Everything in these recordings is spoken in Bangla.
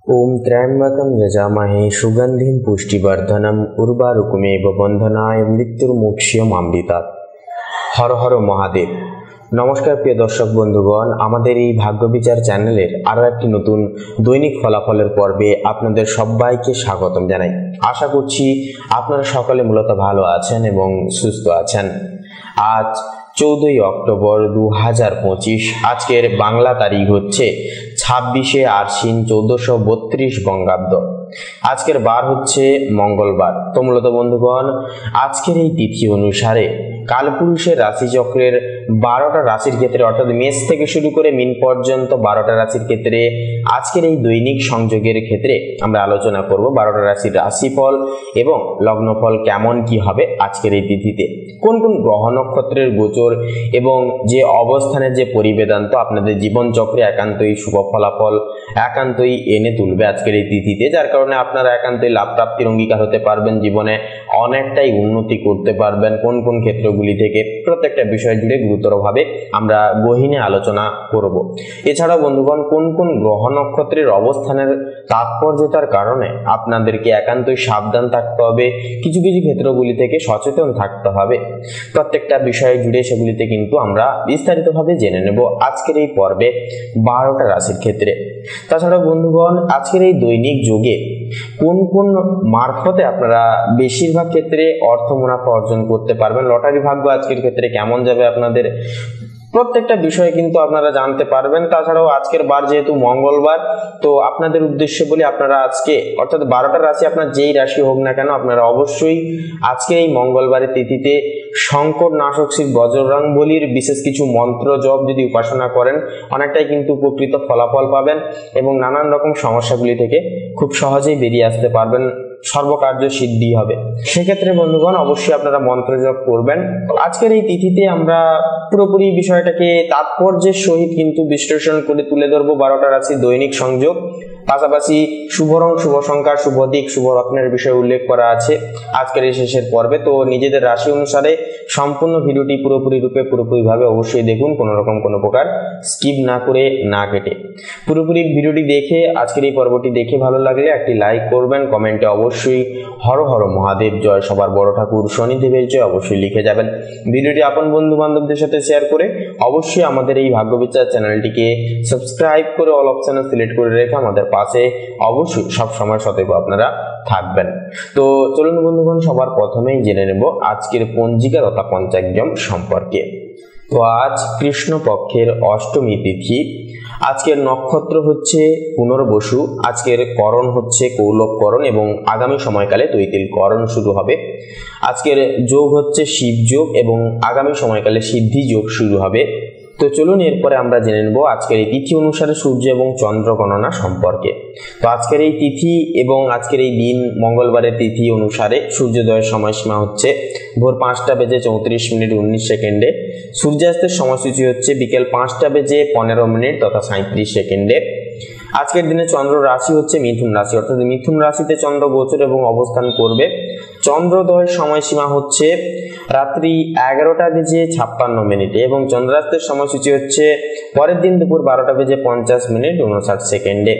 ओम त्र्यंबकं यजामहे सुगंधिं पुष्टिवर्धनम् उर्वारुकमेव बन्धनाय मृत्युर्मुक्षयमामृतात्। हर हर महादेव। नमस्कार प्रिय दर्शक बंधुगण, আমাদের এই ভাগ্য বিচার চ্যানেলের আরো একটি নতুন দৈনিক ফলাফলের পর্বে আপনাদের সবাইকে স্বাগতম জানাই। আশা করছি আপনারা সকলে মূলত ভালো আছেন এবং সুস্থ আছেন। আজ 14 অক্টোবর 2025। আজকের বাংলা তারিখ হচ্ছে 26 আশ্বিন 1432 বঙ্গাব্দ। আজকের বার হচ্ছে মঙ্গলবার। তো মূলত বন্ধুগণ, আজকের এই তিথি অনুসারে কালপুরুষের রাশিচক্রের 12টা রাশির ক্ষেত্রে অর্থাৎ মেষ থেকে শুরু করে মিন পর্যন্ত 12টা রাশির ক্ষেত্রে আজকের এই দৈনিক সংযোগের ক্ষেত্রে আমরা আলোচনা করব 12টা রাশির রাশিফল এবং লগ্নফল কেমন কি হবে আজকের এই তিথিতে, কোন কোন গ্রহ নক্ষত্রের গোচর এবং যে অবস্থানের যে পরিবেদান্ত আপনাদের জীবন চক্রে একান্তই শুভ ফলাফল একান্তই এনে তুলবে আজকের এই তিথিতে, যার কারণে আপনারা একান্তই লাভ প্রাপ্তির অঙ্গীকার হতে পারবেন, জীবনে অনেকটাই উন্নতি করতে পারবেন। কোন কোন ক্ষেত্রগুলি থেকে প্রত্যেকটা বিষয় জুড়ে গুরুতরভাবে আমরা গহীনে আলোচনা করব। এছাড়াও বন্ধুগণ, কোন কোন গ্রহ নক্ষত্রের অবস্থানের তাৎপর্যতার কারণে আপনাদেরকে একান্তই সাবধান থাকতে হবে, কিছু কিছু ক্ষেত্রগুলি থেকে সচেতন থাকতে হবে, প্রত্যেকটা বিষয় জুড়ে সেগুলিতে কিন্তু আমরা বিস্তারিতভাবে জেনে নেব আজকের এই পর্বে 12টা রাশির ক্ষেত্রে। তাছাড়া বন্ধুগণ, আজকের এই দৈনিক যোগে কোন কোন মারফতে আপনারা বেশিরভাগ ক্ষেত্রে অর্থ মুনাফা অর্জন করতে পারবেন, লটারি ভাগ্য আজকের ক্ষেত্রে কেমন যাবে আপনাদের, প্রত্যেকটা বিষয় কিন্তু আপনারা জানতে পারবেন। তাছাড়াও আজকের বার যেহেতু মঙ্গলবার, তো আপনাদের উদ্দেশ্যে বলি আপনারা আজকে অর্থাৎ 12টা রাশি আপনার যেই রাশি হোক না কেন, আপনারা অবশ্যই আজকে এই মঙ্গলবারের তিথিতে শঙ্কর নাশক শ্রী বজরং বলির বিশেষ কিছু মন্ত্র জপ যদি উপাসনা করেন অনেকটাই কিন্তু উপকৃত ফলাফল পাবেন এবং নানান রকম সমস্যাগুলি থেকে খুব সহজেই বেরিয়ে আসতে পারবেন, সর্বকার্য সিদ্ধি হবে। সেক্ষেত্রে বন্ধুগণ অবশ্যই আপনারা মন্ত্র জপ করবেন। আজকের এই তিথিতে আমরা পুরোপুরি বিষয়টাকে তাৎপর্যের সহিত কিন্তু বিশ্লেষণ করে তুলে ধরবো 12টা রাশি দৈনিক সংযোগ, পাশাপাশি শুভ রং, শুভ সংখ্যা, শুভ দিক, শুভ রত্নের বিষয়ে উল্লেখ করা আছে আজকের এই শেষের পর্বে। তো নিজেদের রাশি অনুসারে সম্পূর্ণ ভিডিওটি পুরোপুরিভাবে অবশ্যই দেখুন, কোনো রকম কোনো প্রকার স্কিপ না করে না কেটে পুরোপুরি ভিডিওটি দেখে আজকের এই পর্বটি দেখে ভালো লাগলে একটি লাইক করবেন, কমেন্টে অবশ্যই হর হর মহাদেব জয়, সবার বড় ঠাকুর শনিদেবের জয় অবশ্যই লিখে যাবেন। ভিডিওটি আপন বন্ধু বান্ধবদের সাথে শেয়ার করে অবশ্যই আমাদের এই ভাগ্য বিচার চ্যানেলটিকে সাবস্ক্রাইব করে অল অপশনে সিলেক্ট করে রেখে আমাদের পাশে অবশ্যই সব সময় সতর্ক আপনারা থাকবেন। তো চলুন বন্ধুগণ, সবার প্রথমেই জেনে নেব আজকের পঞ্জিকা তথা পঞ্চাঙ্গম সম্পর্কে। তো আজ কৃষ্ণ পক্ষের অষ্টমী তিথি, আজকের নক্ষত্র হচ্ছে পুনর্বসু, আজকের করণ হচ্ছে কৌলভকরণ এবং আগামী সময়কালে তৈতিল করণ শুরু হবে। আজকের যোগ হচ্ছে শিব যোগ এবং আগামী সময়কালে সিদ্ধি যোগ শুরু হবে। তো চলুন এরপরে আমরা জেনে নেব আজকের এই তিথি অনুসারে সূর্য এবং চন্দ্র গণনা সম্পর্কে। তো আজকের এই তিথি এবং আজকের এই দিন মঙ্গলবারের তিথি অনুসারে সূর্যোদয়ের সময়সীমা হচ্ছে ভোর 5:34:19 সূর্যাস্তের সময়সূচি হচ্ছে বিকেল 5:15 তথা 37 আজকের দিনে চন্দ্র রাশি হচ্ছে মিথুন রাশি, অর্থাৎ মিথুন রাশিতে চন্দ্র গোচর এবং অবস্থান করবে। চন্দ্রোদয়ের সময়সীমা হচ্ছে রাত্রি 11:56 এবং চন্দ্রাস্তের সময়সূচি হচ্ছে পরের দিন দুপুর 12:50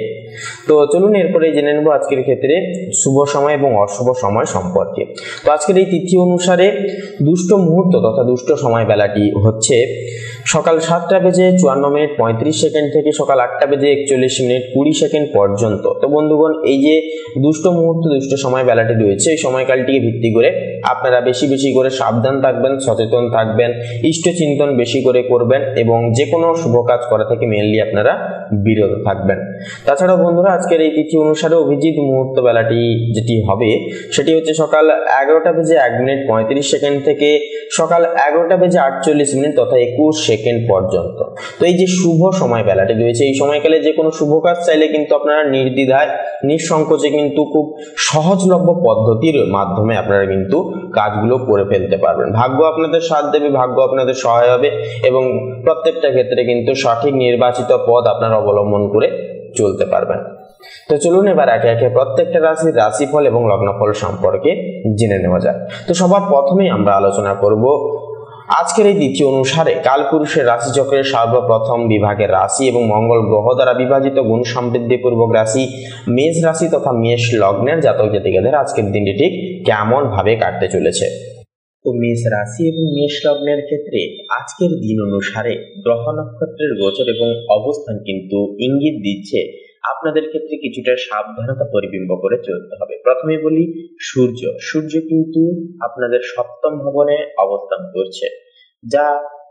তো চলুন এরপরে জেনে নেব আজকের ক্ষেত্রে শুভ সময় এবং অশুভ সময় সম্পর্কে। তো আজকের এই তিথি অনুসারে দুষ্ট মুহূর্ত তথা দুষ্ট সময় বেলাটি হচ্ছে সকাল 7:54:35 থেকে সকাল 8:41:20 পর্যন্ত। তো বন্ধুগণ, এই যে দুষ্ট মুহূর্ত দুষ্ট সময় বেলাটি রয়েছে, এই সময়কালটিকে ভিত্তি করে আপনারা বেশি বেশি করে সাবধান থাকবেন, সচেতন থাকবেন, ইষ্ট চিন্তন বেশি করে করবেন এবং যে কোনো শুভ কাজ করা থেকে মেনলি আপনারা বিরত থাকবেন। তাছাড়া বন্ধুরা, আজকের এই তিথি অনুসারে অভিজিৎ মুহূর্ত বেলাটি যেটি হবে সেটি হচ্ছে সকাল 11:01:35 থেকে সকাল 11:48 তথা 21 পর্যন্ত। তো এই যে শুভ সময় বেলাটি রয়েছে, এই সময়কালে যে কোনো শুভ কাজ চাইলে কিন্তু আপনারা নির্দ্বিধায় নিঃসংকোচে কিন্তু খুব সহজলভ্য পদ্ধতির মাধ্যমে আপনারা কিন্তু কাজগুলো করে ফেলতে পারবেন। ভাগ্য আপনাদের সাথ দেবে, ভাগ্য আপনাদের সহায় হবে এবং প্রত্যেকটা ক্ষেত্রে কিন্তু সঠিক নির্বাচিত পথ আপনারা অবলম্বন করে চলতে পারবেন। তো চলুন এবার একে একে প্রত্যেকটা রাশির রাশিফল এবং লগ্নফল সম্পর্কে জেনে নেওয়া যাক। তো সবার প্রথমেই আমরা আলোচনা করব আজকের এই দ্বিতীয় অনুসারে কালপুরুষের রাশিচক্রের সর্বপ্রথম বিভাগের রাশি এবং মঙ্গল গ্রহ দ্বারা বিভাজিত গুণ সমৃদ্ধিপূর্বক রাশি মেষ রাশি তথা মেষ লগ্নের জাতক জাতিকাদের আজকের দিনটি ঠিক কেমন ভাবে কাটতে চলেছে। তো মেষ রাশি এবং মেষ লগ্নের ক্ষেত্রে আজকের দিন অনুসারে গ্রহ নক্ষত্রের গোচর এবং অবস্থান কিন্তু ইঙ্গিত দিচ্ছে আপনাদের ক্ষেত্রে কিছুটা সাবধানতা পরিবিম্ব করে চলতে হবে। প্রথমে বলি সূর্য কিন্তু আপনাদের সপ্তম ভবনে অবস্থান করছে, যা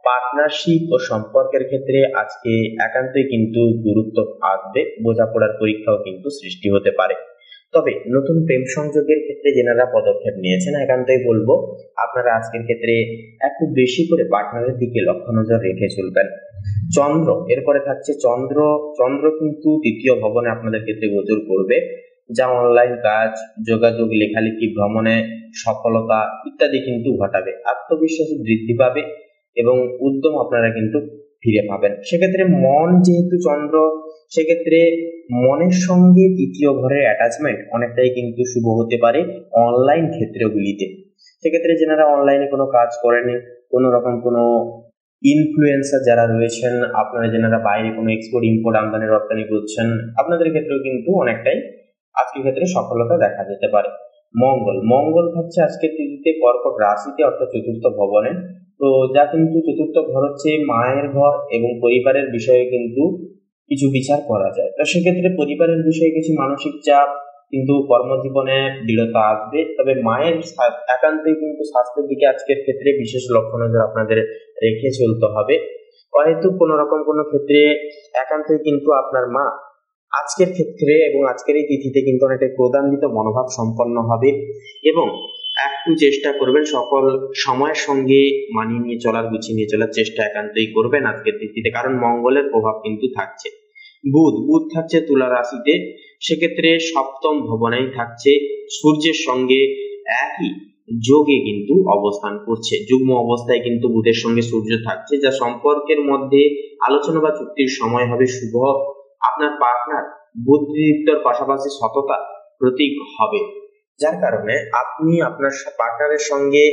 পার্টনারশিপ ও সম্পর্কের ক্ষেত্রে আজকে একান্তই কিন্তু গুরুত্ব আসবে। বোঝাপড়ার পরীক্ষাও কিন্তু সৃষ্টি হতে পারে। তবে নতুন প্রেম সংযোগের ক্ষেত্রে যেনারা পদক্ষেপ নিয়েছেন একান্তই বলবো আপনারা আজকের ক্ষেত্রে একটু বেশি করে পার্টনারের দিকে লক্ষ্য নজর রেখে চলবেন। চন্দ্র, এরপরে থাকছে চন্দ্র কিন্তু তৃতীয় ভবনে আপনাদের ক্ষেত্রে গোচর করবে, যা অনলাইন কাজ, যোগাযোগ, লেখালেখি, ভ্রমণে সফলতা ইত্যাদি কিন্তু ঘটাবে। আত্মবিশ্বাস বৃদ্ধি পাবে এবং উদ্যম আপনারা কিন্তু ফিরে পাবেন। সেক্ষেত্রে মন যেহেতু চন্দ্র, সেক্ষেত্রে মনের সঙ্গে তৃতীয় ঘরের অ্যাটাচমেন্ট অনেকটাই কিন্তু শুভ হতে পারে অনলাইন ক্ষেত্রগুলিতে। সেক্ষেত্রে যারা অনলাইনে কোনো কাজ করেনি, কোনো রকম কোনো ইনফ্লুয়েন্সার যারা রয়েছেন, আপনারা যারা বাইরে কোনো এক্সপোর্ট ইম্পোর্ট আমদানি রপ্তানি করছেন, আপনাদের ক্ষেত্রেও কিন্তু অনেকটাই আজকের ক্ষেত্রে সফলতা দেখা যেতে পারে। মঙ্গল থাকছে আজকের তিথিতে কর্কট রাশিতে অর্থাৎ চতুর্থ ভবনে। তো যা কিন্তু চতুর্থ ঘর হচ্ছে মায়ের ঘর এবং পরিবারের বিষয়ে কিন্তু কিছু বিচার করা যায়। তো সেক্ষেত্রে পরিবারের বিষয়ে কিছু মানসিক চাপ, কিন্তু কর্মজীবনে দৃঢ়তা আসবে। তবে মায়ের একান্তই কিন্তু স্বাস্থ্যের দিকে আজকের ক্ষেত্রে বিশেষ লক্ষ্য নজর আপনাদের রেখে চলতে হবে। হয়তো কোনো রকম কোনো ক্ষেত্রে একান্তই কিন্তু আপনার মা আজকের ক্ষেত্রে এবং আজকের এই তিথিতে কিন্তু অনেকটা ক্রোধান্বিত মনোভাব সম্পন্ন হবে এবং একটু চেষ্টা করবেন সকল সময়ের সঙ্গে মানিয়ে নিয়ে চলার, গুছিয়ে নিয়ে চলার চেষ্টা একান্তই করবেন আজকের তিথিতে, কারণ মঙ্গলের প্রভাব কিন্তু থাকছে। বুধ থাকছে তুলা রাশিতে, সেক্ষেত্রে সপ্তম ভবনেই থাকছে, সূর্যের সঙ্গে একই যোগে কিন্তু অবস্থান করছে। যুগ্ম অবস্থায় কিন্তু বুধের সঙ্গে সূর্য থাকছে, যা সম্পর্কের মধ্যে আলোচনা বা চুক্তির সময় হবে শুভ। আপনার পার্টনার বুদ্ধিদীপ্তর পাশাপাশি সততা প্রতীক হবে, যার কারণে আপনি আপনার পার্টনারের সঙ্গে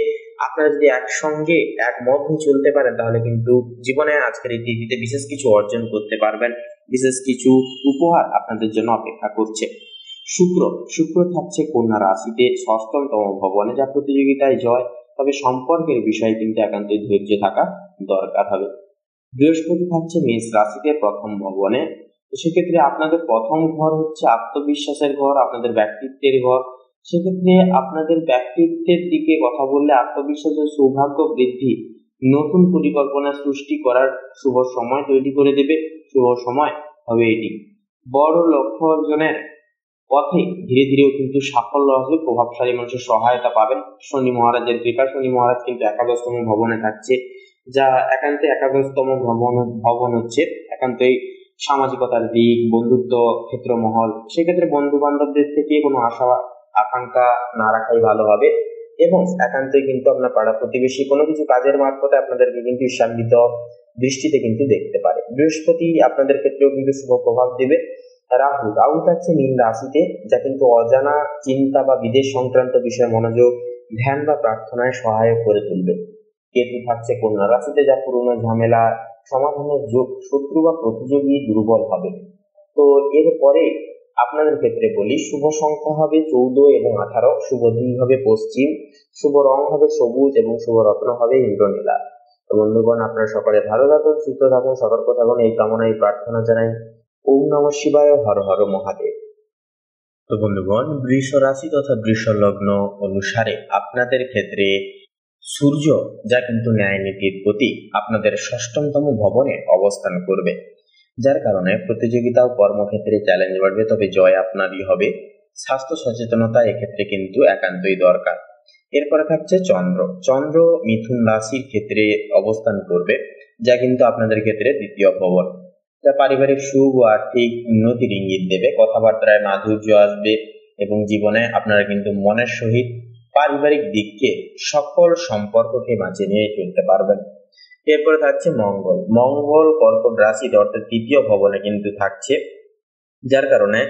আপনারা যদি একসঙ্গে একমত হয়ে চলতে পারেন তাহলে কিন্তু জীবনে আজকের এই তিথিতে বিশেষ কিছু অর্জন করতে পারবেন। বিশেষ কিছু উপহার আপনাদের জন্য অপেক্ষা করছে। শুক্র থাকছে কন্যা রাশিতে ষষ্ঠতম ভবনে, যা প্রতিযোগিতায় জয়। তবে সম্পর্কের বিষয়ে কিন্তু একান্তই ধৈর্য থাকা দরকার হবে। বৃহস্পতি থাকছে মেষ রাশিতে প্রথম ভবনে। সেক্ষেত্রে আপনাদের প্রথম ঘর হচ্ছে আত্মবিশ্বাসের ঘর, আপনাদের ব্যক্তিত্বের ঘর। সেক্ষেত্রে আপনাদের ব্যক্তিত্বের দিকে কথা বললে আত্মবিশ্বাসের সৌভাগ্য বৃদ্ধি, নতুন পরিকল্পনা সৃষ্টি করার শুভ সময় তৈরি করে দেবে। শুভ সময় হবে এটি। বড় লক্ষ্য অর্জনের পথে ধীরে ধীরেও কিন্তু সাফল্য আসবে, প্রভাবশালী মানুষের সহায়তা পাবেন। শনি মহারাজের কৃপা, শনি মহারাজ কিন্তু একাদশতম ভবনে থাকছে, যা একান্তই একাদশতম ভবন হচ্ছে একান্তই সামাজিকতার দিক, বন্ধুত্ব ক্ষেত্র মহল। সেক্ষেত্রে বন্ধু বান্ধবদের থেকে কোনো আশা আকাঙ্ক্ষা না রাখাই ভালো হবে এবং একান্তই কিন্তু আপনার পাড়া প্রতিবেশী কোনো কিছু কাজের মারফতে আপনাদেরকে কিন্তু ঈর্ষান্বিত দৃষ্টিতে কিন্তু দেখতে পারে। বৃহস্পতি আপনাদের ক্ষেত্রেও কিন্তু শুভ প্রভাব দেবে। রাহু থাকছে মীন রাশিতে, যা কিন্তু অজানা চিন্তা বা বিদেশ সংক্রান্ত বিষয়ে মনোযোগ, ধ্যান বা প্রার্থনায় সহায়ক করে তুলবে। কেতু থাকছে কন্যা রাশিতে, যা পুরনো ঝামেলা সমাধানের যোগ, শত্রু বা প্রতিযোগী দুর্বল হবে। তো এরপরে আপনাদের ক্ষেত্রে বলি, শুভ সংখ্যা হবে 14 এবং 18, শুভ দিক হবে পশ্চিম, শুভ রং হবে সবুজ এবং শুভ রত্ন হবে ইন্দ্রনীলা। তো বন্ধুগণ, আপনারা সকলে ভালো থাকুন, সুস্থ থাকুন, সতর্ক থাকুন, এই কামনায় প্রার্থনা জানাই। ওম নমঃ শিবায়, হর হর মহাদেব। তো বন্ধুগণ, বৃষ রাশি তথা বৃষ লগ্ন অনুসারে আপনাদের ক্ষেত্রে সূর্য, যা কিন্তু ন্যায় নীতির প্রতীক, আপনাদের ষষ্ঠতম ভবনে অবস্থান করবে, যার কারণে প্রতিযোগিতা ও কর্মক্ষেত্রে চ্যালেঞ্জ বাড়বে, তবে জয় আপনারই হবে। স্বাস্থ্য সচেতনতা এক্ষেত্রে কিন্তু একান্তই দরকার। এরপরে থাকছে চন্দ্র মিথুন রাশির ক্ষেত্রে অবস্থান করবে, যা কিন্তু আপনাদের ক্ষেত্রে দ্বিতীয় ভবন, যা পারিবারিক সুখ ও আর্থিক উন্নতির ইঙ্গিত দেবে। কথাবার্তায় মাধুর্য আসবে এবং জীবনে আপনারা কিন্তু মনের সহিত পারিবারিক দিককে সকল সম্পর্ককে বাঁচিয়ে নিয়ে চলতে পারবেন। এরপরে থাকছে মঙ্গল কর্কট রাশিতে অর্থাৎ তৃতীয় ভবনে কিন্তু থাকছে, যার কারণে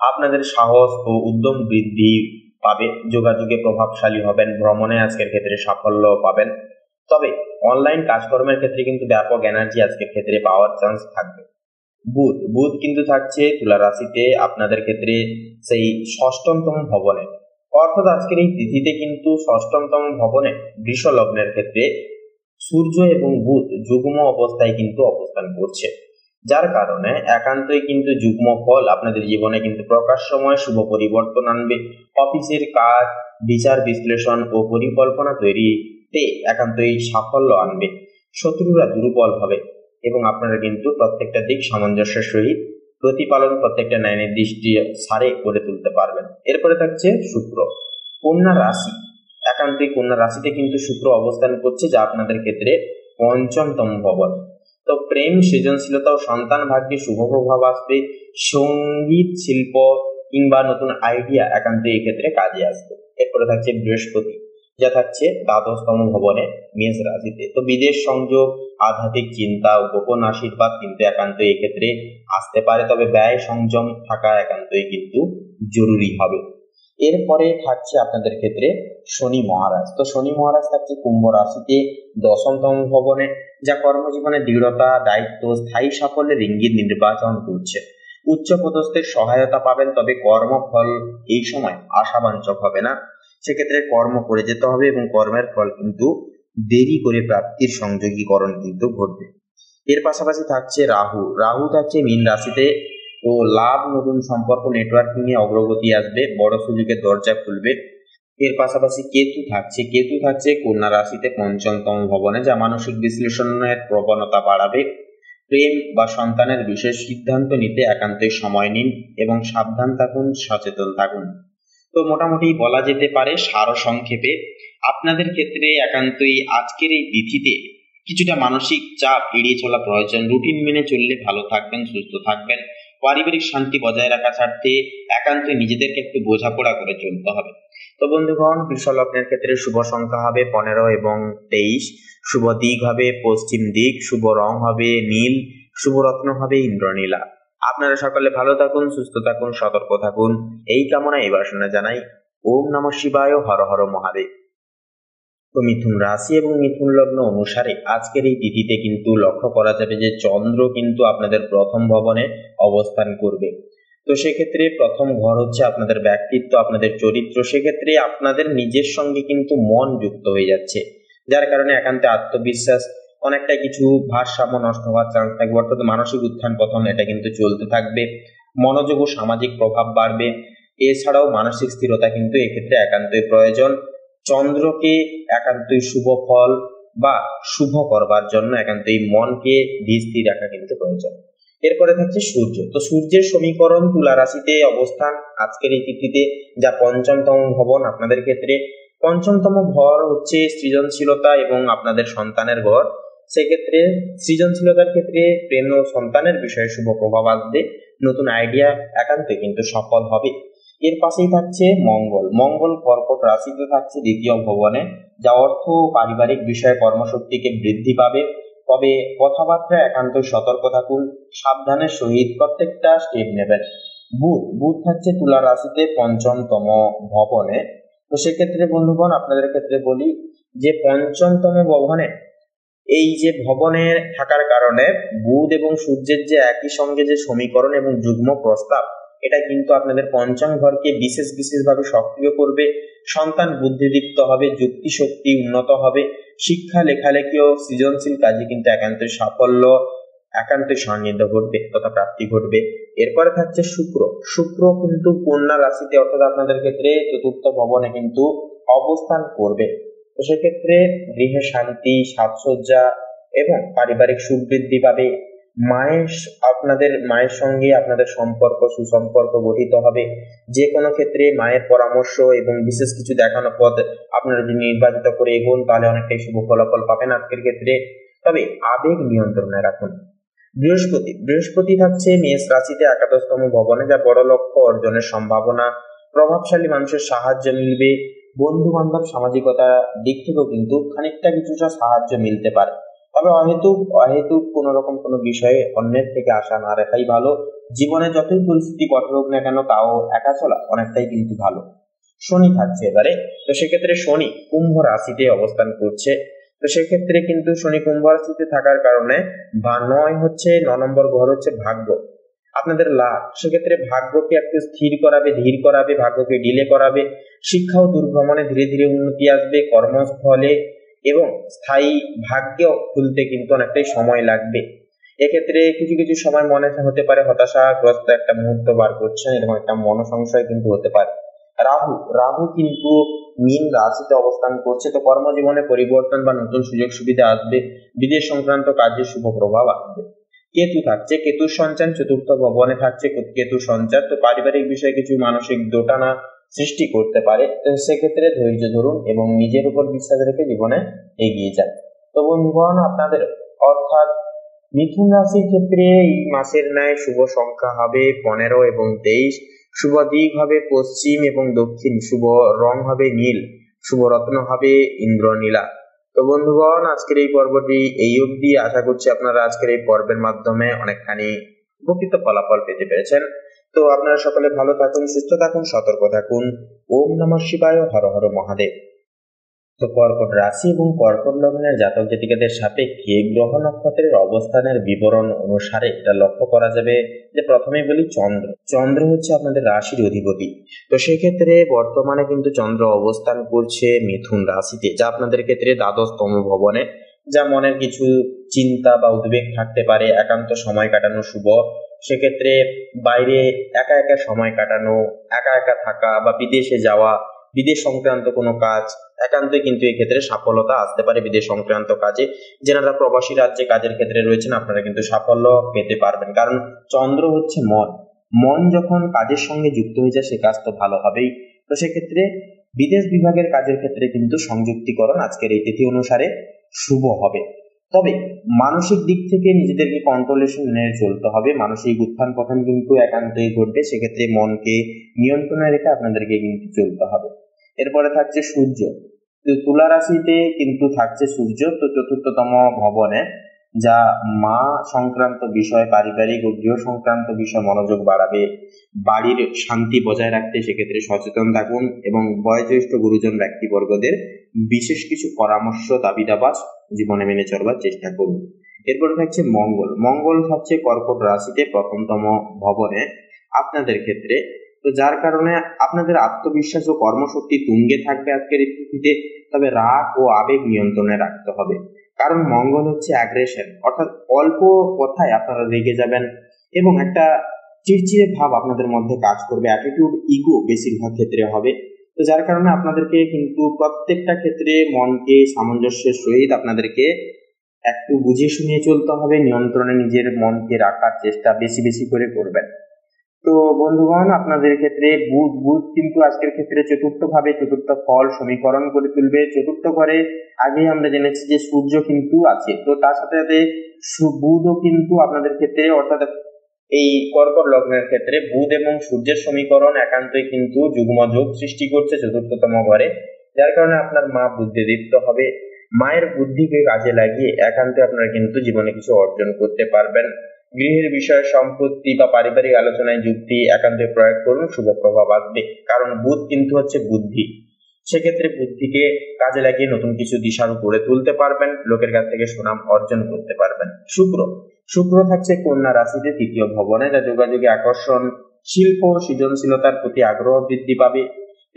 আপনাদের সাহস ও উদ্যম বৃদ্ধি পাবে, যোগাযোগে প্রভাবশালী হবেন, ভ্রমণে আজকের ক্ষেত্রে সাফল্য পাবেন। তবে অনলাইন কাজকর্মের ক্ষেত্রে কিন্তু ব্যাপক এনার্জি আজকের ক্ষেত্রে পাওয়ার চান্স থাকবে। বুধ বুধ কিন্তু থাকছে তুলা রাশিতে আপনাদের ক্ষেত্রে সেই ষষ্ঠমতম ভবনে, অর্থাৎ আজকের এই তিথিতে কিন্তু ষষ্ঠমতম ভবনে বৃষ লগ্নের ক্ষেত্রে সূর্য এবং বুধ যুগ্ম অবস্থায় কিন্তু অবস্থান করছে, যার কারণে একান্তই কিন্তু যুগ্ম ফল আপনাদের জীবনে কিন্তু প্রকাশ্যময় শুভ পরিবর্তন আনবে। অফিসের কাজ, বিচার বিশ্লেষণ ও পরিকল্পনা তৈরিতে একান্তই সাফল্য আনবে। শত্রুরা দুর্বল হবে এবং আপনারা কিন্তু প্রত্যেকটা দিক সামঞ্জস্যের সহিত প্রতিপালন, প্রত্যেকটা ন্যায় নির্দিষ্ট সারে করে তুলতে পারবেন। এরপরে থাকছে শুক্র, কন্যা রাশি। একান্তই কন্যা রাশিতে কিন্তু শুক্র অবস্থান করছে, যা আপনাদের ক্ষেত্রে পঞ্চমতম ভবন। তো প্রেম, সৃজনশীলতা ও সন্তান ভাগ্যে শুভ প্রভাব আসবে। সঙ্গীত, শিল্প কিংবা নতুন আইডিয়া একান্তই এই ক্ষেত্রে কাজে আসবে। এরপরে থাকছে বৃহস্পতি, যা থাকছে দ্বাদশতম ভবনে মেষ রাশিতে। তো বিদেশ সংযোগ, আধ্যাত্মিক চিন্তা ও গোপন আশীর্বাদ কিন্তু একান্তই এক্ষেত্রে আসতে পারে, তবে ব্যয় সংযম থাকা একান্তই কিন্তু জরুরি হবে। এরপরে থাকছে আপনাদের ক্ষেত্রে শনি মহারাজ। তো শনি মহারাজ থাকছে কুম্ভ রাশিতে দশমতম ভবনে, যা কর্মজীবনে দৃঢ়তা, দায়িত্ব, স্থায়ী সাফল্যের ইঙ্গিত নির্বাচন করছে। উচ্চ পদস্থের সহায়তা পাবেন, তবে কর্মফল এই সময় আশাবাঞ্ছক হবে না। সেক্ষেত্রে কর্ম করে যেতে হবে এবং কর্মের ফল কিন্তু দেরি করে প্রাপ্তির সংযোগীকরণ কিন্তু ঘটবে। এর পাশাপাশি থাকছে রাহু। রাহু থাকছে মীন রাশিতে। তো লাভ, নতুন সম্পর্ক, নেটওয়ার্কিং এ অগ্রগতি আসবে, বড় সুযোগের দরজা খুলবে। এর পাশাপাশি কেতু থাকছে কন্যা রাশিতে পঞ্চমতম ভবনে, যা মানসিক বিশ্লেষণের প্রবণতা বাড়াবে। প্রেম বা সন্তানের বিশেষ সিদ্ধান্ত নিতে একান্তই সময় নিন এবং সাবধান থাকুন, সচেতন থাকুন। তো মোটামুটি বলা যেতে পারে সারসংক্ষেপে আপনাদের ক্ষেত্রে একান্তই আজকের এই তিথিতে কিছুটা মানসিক চাপ এড়িয়ে চলা প্রয়োজন। রুটিন মেনে চললে ভালো থাকবেন, সুস্থ থাকবেন। পারিবারিক শান্তি বজায় রাখার স্বার্থে একান্তই নিজেদেরকে একটু বোঝাপড়া করে চলতে হবে। তো বন্ধুগণ, বৃষ লগ্নের ক্ষেত্রে শুভ সংখ্যা হবে 15 এবং 23, শুভ দিক হবে পশ্চিম দিক, শুভ রং হবে নীল, শুভ রত্ন হবে ইন্দ্রনীলা। আপনারা সকলে ভালো থাকুন, সুস্থ থাকুন, সতর্ক থাকুন, এই কামনা এই বাসনা জানাই। ওম নমঃ শিবায়, হর হর মহাদেব। তো মিথুন রাশি এবং মিথুন লগ্ন অনুসারে আজকের এই তিথিতে কিন্তু লক্ষ্য করা যাবে যে চন্দ্র কিন্তু আপনাদের প্রথম ভবনে অবস্থান করবে। তো সেক্ষেত্রে প্রথম ঘর হচ্ছে আপনাদের ব্যক্তিত্ব, আপনাদের চরিত্র। সেক্ষেত্রে আপনাদের নিজের সঙ্গে কিন্তু মন যুক্ত হয়ে যাচ্ছে, যার কারণে একান্তে আত্মবিশ্বাস অনেকটা কিছু ভারসাম্য নষ্ট হওয়ার চান্স থাকবে, অর্থাৎ মানসিক উত্থান পতন এটা কিন্তু চলতে থাকবে। মনোযোগ ও সামাজিক প্রভাব বাড়বে। এছাড়াও মানসিক স্থিরতা কিন্তু এক্ষেত্রে একান্তই প্রয়োজন। চন্দ্রকে একান্তই শুভ ফল বা শুভ করবার জন্য একান্তই মনকে স্থির রাখা কিন্তু প্রয়োজন। এরপরে থাকছে সূর্য। তো সূর্যের সমীকরণ তুলা রাশিতে অবস্থান আজকের এই তিথিতে, যা পঞ্চমতম ভবন আপনাদের ক্ষেত্রে। পঞ্চমতম ঘর হচ্ছে সৃজনশীলতা এবং আপনাদের সন্তানের ঘর। সেক্ষেত্রে সৃজনশীলতার ক্ষেত্রে প্রেম ও সন্তানের বিষয়ে শুভ প্রভাব আসবে, নতুন আইডিয়া একান্তই কিন্তু সফল হবে। এর পাশেই থাকছে মঙ্গল। মঙ্গল কর্কট রাশিতে থাকছে দ্বিতীয় ভবনে, যা অর্থ পারিবারিক বিষয়ে কর্মশক্তিকে বৃদ্ধি পাবে, তবে কথাবার্তা একান্তই সতর্ক থাকুন, সাবধানের সহিত প্রত্যেকটা স্টেপ নেবেন। বুধ থাকছে তুলা রাশিতে পঞ্চমতম ভবনে। তো সেক্ষেত্রে বন্ধুগণ, আপনাদের ক্ষেত্রে বলি যে পঞ্চমতম ভবনে এই যে ভবনে থাকার কারণে বুধ এবং সূর্যের যে একই সঙ্গে যে সমীকরণ এবং যুগ্ম প্রস্তাব, এটা কিন্তু আপনাদের পঞ্চম ঘরকে বিশেষভাবে সক্রিয় করবে। সন্তান বুদ্ধিদীপ্ত হবে, যুক্তি শক্তি উন্নত হবে, শিক্ষা, লেখালেখি ও সৃজনশীল কাজে কিন্তু একান্তই সাফল্য, একান্তই সান্নিধ্য ঘটবে তথা প্রাপ্তি ঘটবে। এরপরে থাকছে শুক্র কিন্তু কন্যা রাশিতে, অর্থাৎ আপনাদের ক্ষেত্রে চতুর্থ ভবনে কিন্তু অবস্থান করবে। তো সেক্ষেত্রে গৃহে শান্তি, সাজসজ্জা এবং পারিবারিক সুখ বৃদ্ধি পাবে। আপনাদের মায়ের সঙ্গে আপনাদের সুসম্পর্ক গঠিত হবে। যে কোনো ক্ষেত্রে মায়ের পরামর্শ এবং বিশেষ কিছু দেখানো পথ আপনারা যদি নির্বাচিত করে এগোন, তাহলে অনেকটাই শুভ ফলাফল পাবেন আজকের ক্ষেত্রে। তবে আবেগ নিয়ন্ত্রণে রাখুন। বৃহস্পতি থাকছে মেষ রাশিতে একাদশতম ভবনে, যা বড় লক্ষ্য অর্জনের সম্ভাবনা। প্রভাবশালী মানুষের সাহায্য মিলবে। বন্ধু বান্ধব সামাজিকতা দিক থেকেও কিন্তু খানিকটা কিছুটা সাহায্য মিলতে পারে, তবে অহেতুক কোন রকম কোনো বিষয়ে অন্যের থেকে আশা না রাখাই ভালো। জীবনে যতই পরিস্থিতি কঠোর হোক না কেন, তাও একা চলা অনেকটাই কিন্তু ভালো। শনি থাকছে এবারে। তো সেক্ষেত্রে শনি কুম্ভ রাশিতে অবস্থান করছে। তো সেক্ষেত্রে কিন্তু শনি কুম্ভ রাশিতে থাকার কারণে বা 9 হচ্ছে 9 নম্বর ঘর হচ্ছে ভাগ্য, আপনাদের লাভ। সেক্ষেত্রে ভাগ্যকে একটু স্থির করাবে, ধীর করাবে, ভাগ্যকে ডিলে করাবে। শিক্ষা ও দূরভ্রমণে ধীরে ধীরে উন্নতি আসবে কর্মস্থলে, এবং স্থায়ী ভাগ্য খুলতে কিন্তু অনেকটাই সময় লাগবে। এক্ষেত্রে কিছু কিছু সময় মনে হতে পারে হতাশাগ্রস্ত একটা মুহূর্ত বার করছেন, এরকম একটা মনোসংশয় কিন্তু হতে পারে। রাহু রাহু কিন্তু মীন রাশিতে অবস্থান করছে, তো কর্মজীবনে পরিবর্তন বা নতুন সুযোগ সুবিধা আসবে, বিদেশ সংক্রান্ত কাজে শুভ প্রভাব আসবে। কেতু থাকছে, কেতুর সঞ্চার চতুর্থ ভবনে থাকছে কেতু সঞ্চার, তো পারিবারিক বিষয়ে কিছু মানসিক দোটানা সৃষ্টি করতে পারে। তো সেক্ষেত্রে ধৈর্য ধরুন এবং নিজের উপর বিশ্বাস রেখে জীবনে এগিয়ে যান। তো বন্ধুগণ, আপনাদের অর্থাৎ মিথুন রাশির ক্ষেত্রে এই মাসের ন্যায় শুভ সংখ্যা হবে 15 এবং 23, শুভ দিক হবে পশ্চিম এবং দক্ষিণ, শুভ রং হবে নীল, শুভ রত্ন হবে ইন্দ্রনীলা। তো বন্ধুগণ, আজকের এই পর্বটি এই অবধি। আশা করছি আপনারা আজকের এই পর্বের মাধ্যমে অনেকখানি উপকৃত ফলাফল পেতে পেরেছেন। তো আপনারা সকলে ভালো থাকুন, সুস্থ থাকুন, সতর্ক থাকুন। ওম নমঃ শিবায়, হর হর মহাদেব। তো কর্কট রাশি এবং কর্কট লগ্নের জাতক জাতিকাদের সাপেক্ষে গ্রহ নক্ষত্রের অবস্থানের বিবরণ অনুসারে এটা লক্ষ্য করা যাবে যে প্রথমেই বলি চন্দ্র হচ্ছে আপনাদের রাশির অধিপতি। তো সেক্ষেত্রে বর্তমানে কিন্তু চন্দ্র অবস্থান করছে মিথুন রাশিতে, যা আপনাদের ক্ষেত্রে দ্বাদশতম ভবনে, যা মনের কিছু চিন্তা বা উদ্বেগ থাকতে পারে। একান্ত সময় কাটানো শুভ, সেক্ষেত্রে বাইরে একা একা সময় কাটানো, একা একা থাকা বা বিদেশে যাওয়া, বিদেশ সংক্রান্ত কোনো কাজ একান্তই কিন্তু এই ক্ষেত্রে সফলতা আসতে পারে। বিদেশ সংক্রান্ত কাজে যারা প্রবাসী রাজ্যে কাজের ক্ষেত্রে রয়েছেন, আপনারা কিন্তু সাফল্য পেতে পারবেন, কারণ চন্দ্র হচ্ছে মন যখন কাজের সঙ্গে যুক্ত হয়ে যায় সে কাজ তো ভালো হবেই। তো সেক্ষেত্রে বিদেশ বিভাগের কাজের ক্ষেত্রে কিন্তু সংযুক্তিকরণ আজকের এই তিথি অনুসারে শুভ হবে। তবে মানসিক দিক থেকে নিজেদেরকে কন্ট্রোলেশন নিয়ে চলতে হবে। মানসিক উত্থান পতন কিন্তু একান্তই ঘটবে, সেক্ষেত্রে মনকে নিয়ন্ত্রণে রেখে আপনাদেরকে কিন্তু চলতে হবে। এরপরে থাকছে সূর্য, তুলা রাশিতে কিন্তু থাকছে সূর্য, তো চতুর্থতম ভবনে, যা মা সংক্রান্ত বিষয়, পারিবারিক ও গৃহ সংক্রান্ত বিষয় মনোযোগ বাড়াবে। বাড়ির শান্তি বজায় রাখতে সেক্ষেত্রে সচেতন থাকুন এবং বয়োজ্যেষ্ঠ গুরুজন ব্যক্তিবর্গদের বিশেষ কিছু পরামর্শ দাবি দাবা জীবনে মেনে চলবার চেষ্টা করুন। এরপরে থাকছে মঙ্গল থাকছে কর্কট রাশিতে প্রথমতম ভবনে আপনাদের ক্ষেত্রে, তো যার কারণে আপনাদের আত্মবিশ্বাস ও কর্মশক্তি তুঙ্গে থাকবে আজকের এই তিথিতে। তবে রাগ ও আবেগ নিয়ন্ত্রণে রাখতে হবে, কারণ মঙ্গল হচ্ছে অ্যাগ্রেশন, অর্থাৎ অল্প কথায় আপনারা রেগে যাবেন এবং একটা চিড়চিড়ে ভাব আপনাদের মধ্যে কাজ করবে, অ্যাটিটিউড ইগো বেশিরভাগ ক্ষেত্রে হবে। তো যার কারণে আপনাদেরকে কিন্তু প্রত্যেকটা ক্ষেত্রে মনকে সামঞ্জস্যের সহিত আপনাদেরকে একটু বুঝে শুনিয়ে চলতে হবে, নিয়ন্ত্রণে নিজের মনকে রাখার চেষ্টা বেশি বেশি করে করবেন। তো বন্ধুগণ, আপনাদের ক্ষেত্রে বুধ কিন্তু আজকের ক্ষেত্রে চতুর্থ ফল সমীকরণ করে তুলবে। চতুর্থ ঘরে আগেই আমরা জেনেছি যে সূর্য কিন্তু আছে, তো তার সাথে সাথে বুধও কিন্তু আপনাদের ক্ষেত্রে, অর্থাৎ এই কর্কট লগ্নের ক্ষেত্রে বুধ এবং সূর্যের সমীকরণ একান্তই কিন্তু যুগ্মযোগ সৃষ্টি করছে চতুর্থতম ঘরে, যার কারণে আপনার মা বুদ্ধিদীপ্ত হবে। মায়ের বুদ্ধিকে কাজে লাগিয়ে একান্তে আপনারা কিন্তু জীবনে কিছু অর্জন করতে পারবেন। গৃহের বিষয়ে সম্পত্তি বা পারিবারিক আলোচনায় যুক্তি একান্তে প্রয়োগ করুন, শুভ প্রভাব আসবে, কারণ বুধ কিন্তু হচ্ছে বুদ্ধি। সেক্ষেত্রে বুদ্ধিকে কাজে লাগিয়ে নতুন কিছু দিশারু করে তুলতে পারবেন, লোকের কাছ থেকে সুনাম অর্জন করতে পারবেন। শুক্র থাকছে কন্যা রাশিতে তৃতীয় ভবনে, যা যোগাযোগে আকর্ষণ, শিল্প সৃজনশীলতার প্রতি আগ্রহ বৃদ্ধি পাবে।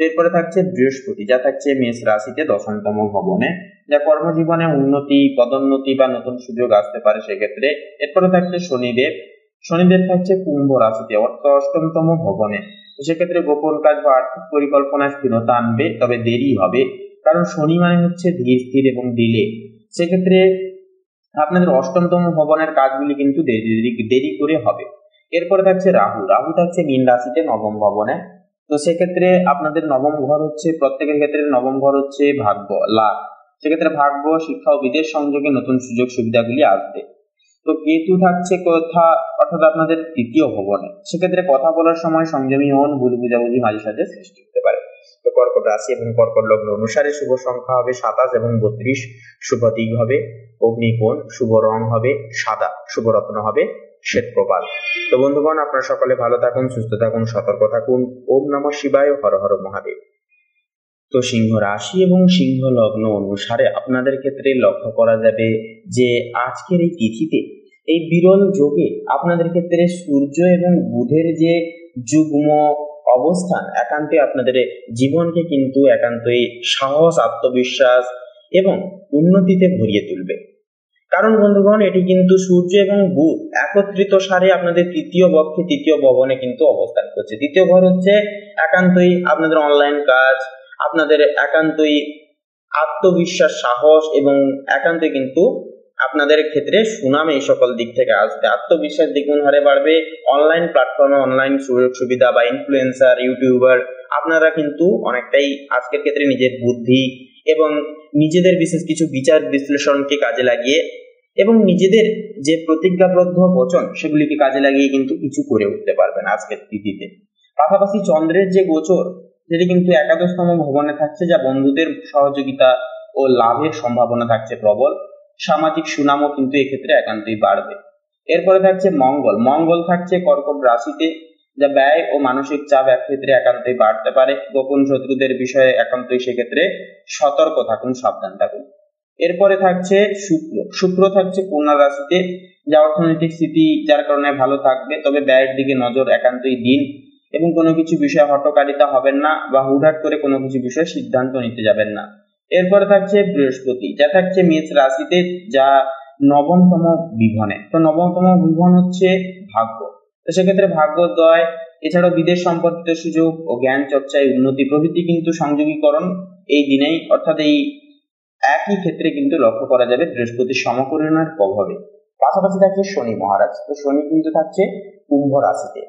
এরপরে থাকছে বৃহস্পতি, যা থাকছে মেষ রাশিতে দশমতম ভবনে, যা কর্মজীবনে উন্নতি, পদোন্নতি বা নতুন সুযোগ আসতে পারে সেক্ষেত্রে। এরপরে থাকছে শনিদেব থাকছে কুম্ভ রাশিতে অষ্টমতম ভবনে, সেক্ষেত্রে গোপন কাজ বা আর্থিক পরিকল্পনা স্থিরতা আনবে, তবে দেরি হবে, কারণ শনি মানে হচ্ছে ধীর স্থির এবং ডিলে। সেক্ষেত্রে আপনাদের অষ্টমতম ভবনের কাজগুলি কিন্তু দেরি করে হবে। এরপরে থাকছে রাহু থাকছে মীন রাশিতে নবম ভবনে, তো সেক্ষেত্রে আপনাদের নবম ঘর হচ্ছে, প্রত্যেকের ক্ষেত্রে নবম ঘর হচ্ছে ভাগ্য, লাভ। সেক্ষেত্রে ভাগ্য, শিক্ষা ও বিদেশ সংযোগে নতুন সুযোগ সুবিধাগুলি আসবে। তো কেতু থাকছে অর্থাৎ আপনাদের তৃতীয় ভবনে, সেক্ষেত্রে কথা বলার সময় সংযমী হন, ভুল বুঝাবুঝি মাঝে সাঝে সৃষ্টি হতে পারে। তো কর্কট রাশি এবং কর্কট লগ্ন অনুসারে শুভ সংখ্যা হবে 27 এবং 32, শুভ দিক হবে অগ্নিকোণ, শুভ রং হবে সাদা, শুভ রত্ন হবে শ্বেত প্রবাল। তো বন্ধুগণ, আপনারা সকলে ভালো থাকুন, সুস্থ থাকুন, সতর্ক থাকুন। ওম নমঃ শিবায়, হর হর মহাদেব। তো সিংহ রাশি এবং সিংহ লগ্ন অনুসারে আপনাদের ক্ষেত্রে লক্ষ্য করা যাবে যে আজকের এই তিথিতে এই বিরল যোগে আপনাদের ক্ষেত্রে সূর্য এবং বুধের যে যুগ্ম অবস্থান একান্তই আপনাদের জীবনকে কিন্তু একান্তই সাহস, আত্মবিশ্বাস এবং উন্নতিতে ভরিয়ে তুলবে। কারণ বন্ধুগণ, এটি কিন্তু সূর্য এবং বুধ একত্রিত সারে আপনাদের তৃতীয় পক্ষে তৃতীয় ভবনে কিন্তু অবস্থান করছে। তৃতীয় ঘর হচ্ছে একান্তই আপনাদের অনলাইন কাজ, আপনাদের একান্তই আত্মবিশ্বাস, সাহস এবং একান্তই কিন্তু আপনাদের ক্ষেত্রে সুনাম এই সকল দিক থেকে আসবে। আত্মবিশ্বাস দ্বিগুণ হারে বাড়বে। অনলাইন প্ল্যাটফর্মে অনলাইন সুযোগ সুবিধা বা ইনফ্লুয়েন্সার, ইউটিউবার আপনারা কিন্তু অনেকটাই আজকের ক্ষেত্রে নিজের বুদ্ধি এবং নিজেদের বিশেষ কিছু বিচার বিশ্লেষণকে কাজে লাগিয়ে এবং নিজেদের যে প্রতিজ্ঞাবদ্ধ বচন সেগুলিকে কাজে লাগিয়ে কিন্তু কিছু করে উঠতে পারবেন আজকের তিথিতে। পাশাপাশি চন্দ্রের যে গোচর যেটি কিন্তু একাদশতম ভবনে থাকছে, যা বন্ধুদের সহযোগিতা ও লাভের সম্ভাবনা থাকছে প্রবল। সামাজিক সুনামও কিন্তু এক্ষেত্রে একান্তই বাড়বে। এরপরে থাকছে মঙ্গল। মঙ্গল থাকছে কর্কট রাশিতে, যা ব্যয় ও মানসিক চাপ একক্ষেত্রে একান্তই বাড়তে পারে। গোপন শত্রুদের বিষয়ে একান্তই সেক্ষেত্রে সতর্ক থাকুন, সাবধান থাকুন। এরপরে থাকছে শুক্র। শুক্র থাকছে কন্যা রাশিতে, যা অর্থনৈতিক স্থিতি যার কারণে ভালো থাকবে, তবে ব্যয়ের দিকে নজর একান্তই দিন এবং কোনো কিছু বিষয়ে হঠকারিতা হবেন না বা হুটহাট করে কোনো কিছু বিষয়ে সিদ্ধান্ত নিতে যাবেন না। এরপরে থাকছে বৃহস্পতি, যা থাকছে মেষ রাশিতে, যা নবমতম বিভনে। তো নবমতম বিভন হচ্ছে ভাগ্য, তো সেক্ষেত্রে ভাগ্যোদয় এছাড়াও বিদেশ সম্পর্কিত সুযোগ ও জ্ঞান চর্চায় উন্নতি প্রভৃতি কিন্তু সংযোগীকরণ এই দিনেই, অর্থাৎ এই একই ক্ষেত্রে কিন্তু লক্ষ্য করা যাবে বৃহস্পতির সমকরণের প্রভাবে। পাশাপাশি থাকছে শনি মহারাজ। তো শনি কিন্তু থাকছে কুম্ভ রাশিতে,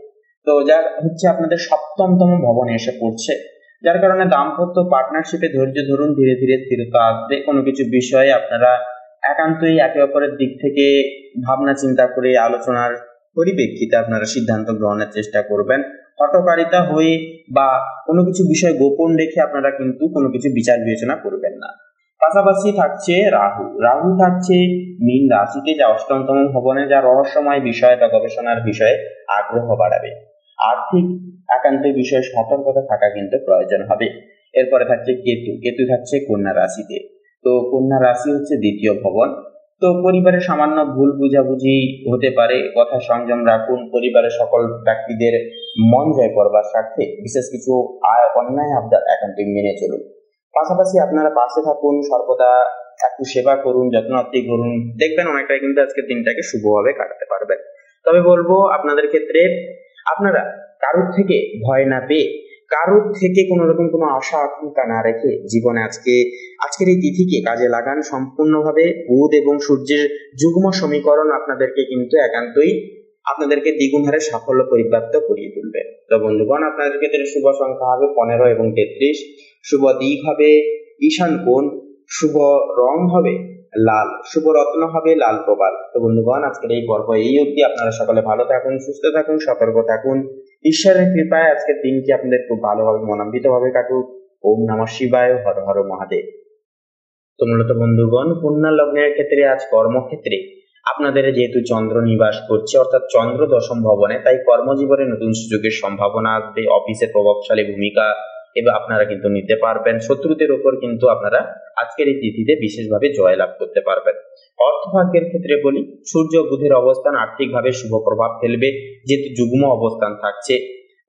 তো যা হচ্ছে আপনাদের সপ্তমতম ভবনে এসে পড়ছে, যার কারণে দাম্পত্য পার্টনারশিপে ধৈর্য ধরুন, ধীরে ধীরে স্থিরতা আসবে। কোনো কিছু বিষয়ে আপনারা একান্তই একে অপরের দিক থেকে ভাবনা চিন্তা করে আলোচনার পরিপ্রেক্ষিতে আপনারা সিদ্ধান্ত গ্রহণের চেষ্টা করবেন। হঠকারিতা হয়ে বা কোনো কিছু বিষয় গোপন রেখে আপনারা কিন্তু কোনো কিছু বিচার বিবেচনা করবেন না। পাশাপাশি থাকছে রাহু। রাহু থাকছে মীন রাশিতে, যা অষ্টমতম ভবনে, যা রহস্যময় বিষয় বা গবেষণার বিষয়ে আগ্রহ বাড়াবে। আর্থিক একান্তই বিষয়ে সতর্কতা থাকা কিন্তু প্রয়োজন হবে। এরপরে থাকছে কেতু। কেতু থাকছে কন্যা রাশিতে, তো কন্যা রাশি হচ্ছে দ্বিতীয় ভবন। তো পরিবারের সামান্য ভুল বুঝাবুঝি হতে পারে, কথা সংযম রাখুন। পরিবারের সকল ব্যক্তিদের মন জয় করবার স্বার্থে বিশেষ কিছু অন্যায় আবদার একান্তই মেনে চলুন। পাশাপাশি আপনারা পাশে থাকুন, সর্বদা একটু সেবা করুন, যত্নার্থী করুন, দেখবেন অনেকটাই কিন্তু আজকের দিনটাকে শুভভাবে কাটাতে পারবেন। তবে বলবো আপনাদের ক্ষেত্রে আপনারা কারোর থেকে ভয় না পেয়ে, কারোর থেকে কোনো রকম কোনো আশা আকাঙ্ক্ষা না রেখে জীবনে আজকের এই তিথিকে কাজে লাগান সম্পূর্ণভাবে। বুধ এবং সূর্যের যুগ্ম সমীকরণ আপনাদেরকে কিন্তু একান্তই আপনাদেরকে দ্বিগুণ হারে সাফল্য পরিপ্রাপ্ত করিয়ে তুলবে। তো বন্ধুগণ, আপনাদের ক্ষেত্রে শুভ সংখ্যা হবে 15 এবং 33, শুভ দিক হবে ঈশান কোণ, শুভ রং হবে লাল, শুভ রত্ন হবে লাল প্রবাল। তো বন্ধুগণ, আজকের এই পর্ব এই অবধি। আপনারা সকলে ভালো থাকুন, সুস্থ থাকুন, সতর্ক থাকুন। ঈশ্বরের কৃপায় আজকের দিনটি আপনাদের খুব ভালোভাবে মনান্বিত ভাবে কাটুক। ওম নমঃ শিবায়, হর হর মহাদেব। তো মূলত বন্ধুগণ, কন্যা লগ্নের ক্ষেত্রে আজ কর্মক্ষেত্রে আপনাদের যেহেতু চন্দ্র নিবাস করছে, অর্থাৎ চন্দ্র দশম ভবনে, তাই কর্মজীবনে নতুন সুযোগের সম্ভাবনা আসবে। অফিসের প্রভাবশালী ভূমিকা এবার আপনারা কিন্তু নিতে পারবেন। শত্রুদের উপর কিন্তু আপনারা আজকের এই তিথিতে বিশেষভাবে জয়লাভ করতে পারবেন। অর্থভাগ্যের ক্ষেত্রে বলি, সূর্য বুধের অবস্থান আর্থিকভাবে শুভ প্রভাব ফেলবে, যেহেতু যুগ্ম অবস্থান থাকছে।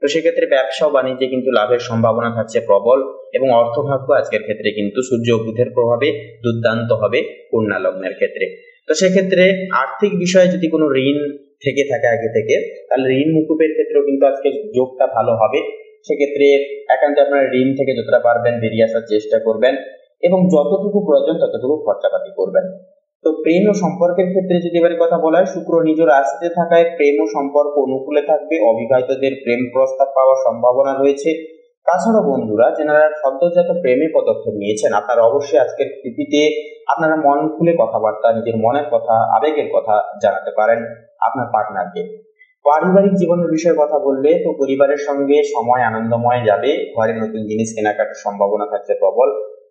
তো সেক্ষেত্রে ব্যবসা ও বাণিজ্যে কিন্তু লাভের সম্ভাবনা থাকছে প্রবল, এবং অর্থভাগ্য আজকের ক্ষেত্রে কিন্তু সূর্য ও বুধের প্রভাবে দুর্দান্ত হবে কন্যা লগ্নের ক্ষেত্রে। তো সেক্ষেত্রে আর্থিক বিষয়ে যদি কোনো ঋণ থেকে থাকে আগে থেকে, তাহলে ঋণ মুকুবের ক্ষেত্রেও কিন্তু আজকে যোগটা ভালো হবে। সেক্ষেত্রে একান্ত আপনারা ঋণ থেকে যতটা পারবেন বেরিয়ে আসার চেষ্টা করবেন এবং যতটুকু প্রয়োজন ততটুকু খরচাপাতি করবেন। তো প্রেম ও সম্পর্কের ক্ষেত্রে যদি এবারে কথা বলা হয়, শুক্র নিজ রাশিতে থাকায় প্রেম ও সম্পর্ক অনুকূলে থাকবে। অবিবাহিতদের প্রেম প্রস্তাব পাওয়ার সম্ভাবনা রয়েছে। তাছাড়া বন্ধুরা, যারা সদ্যজাত প্রেমে পদক্ষেপ নিয়েছেন, আপনারা অবশ্যই আজকের তিথিতে আপনারা মন খুলে কথাবার্তা, নিজের মনের কথা, আবেগের কথা জানাতে পারেন আপনার পার্টনারকে। পারিবারিক জীবনের বিষয়ে কথা বললে, তো পরিবারের সঙ্গে সময় আনন্দময় যাবে। ঘরে নতুন জিনিস কেনাকাটার সম্ভাবনা থাকছে প্রবল।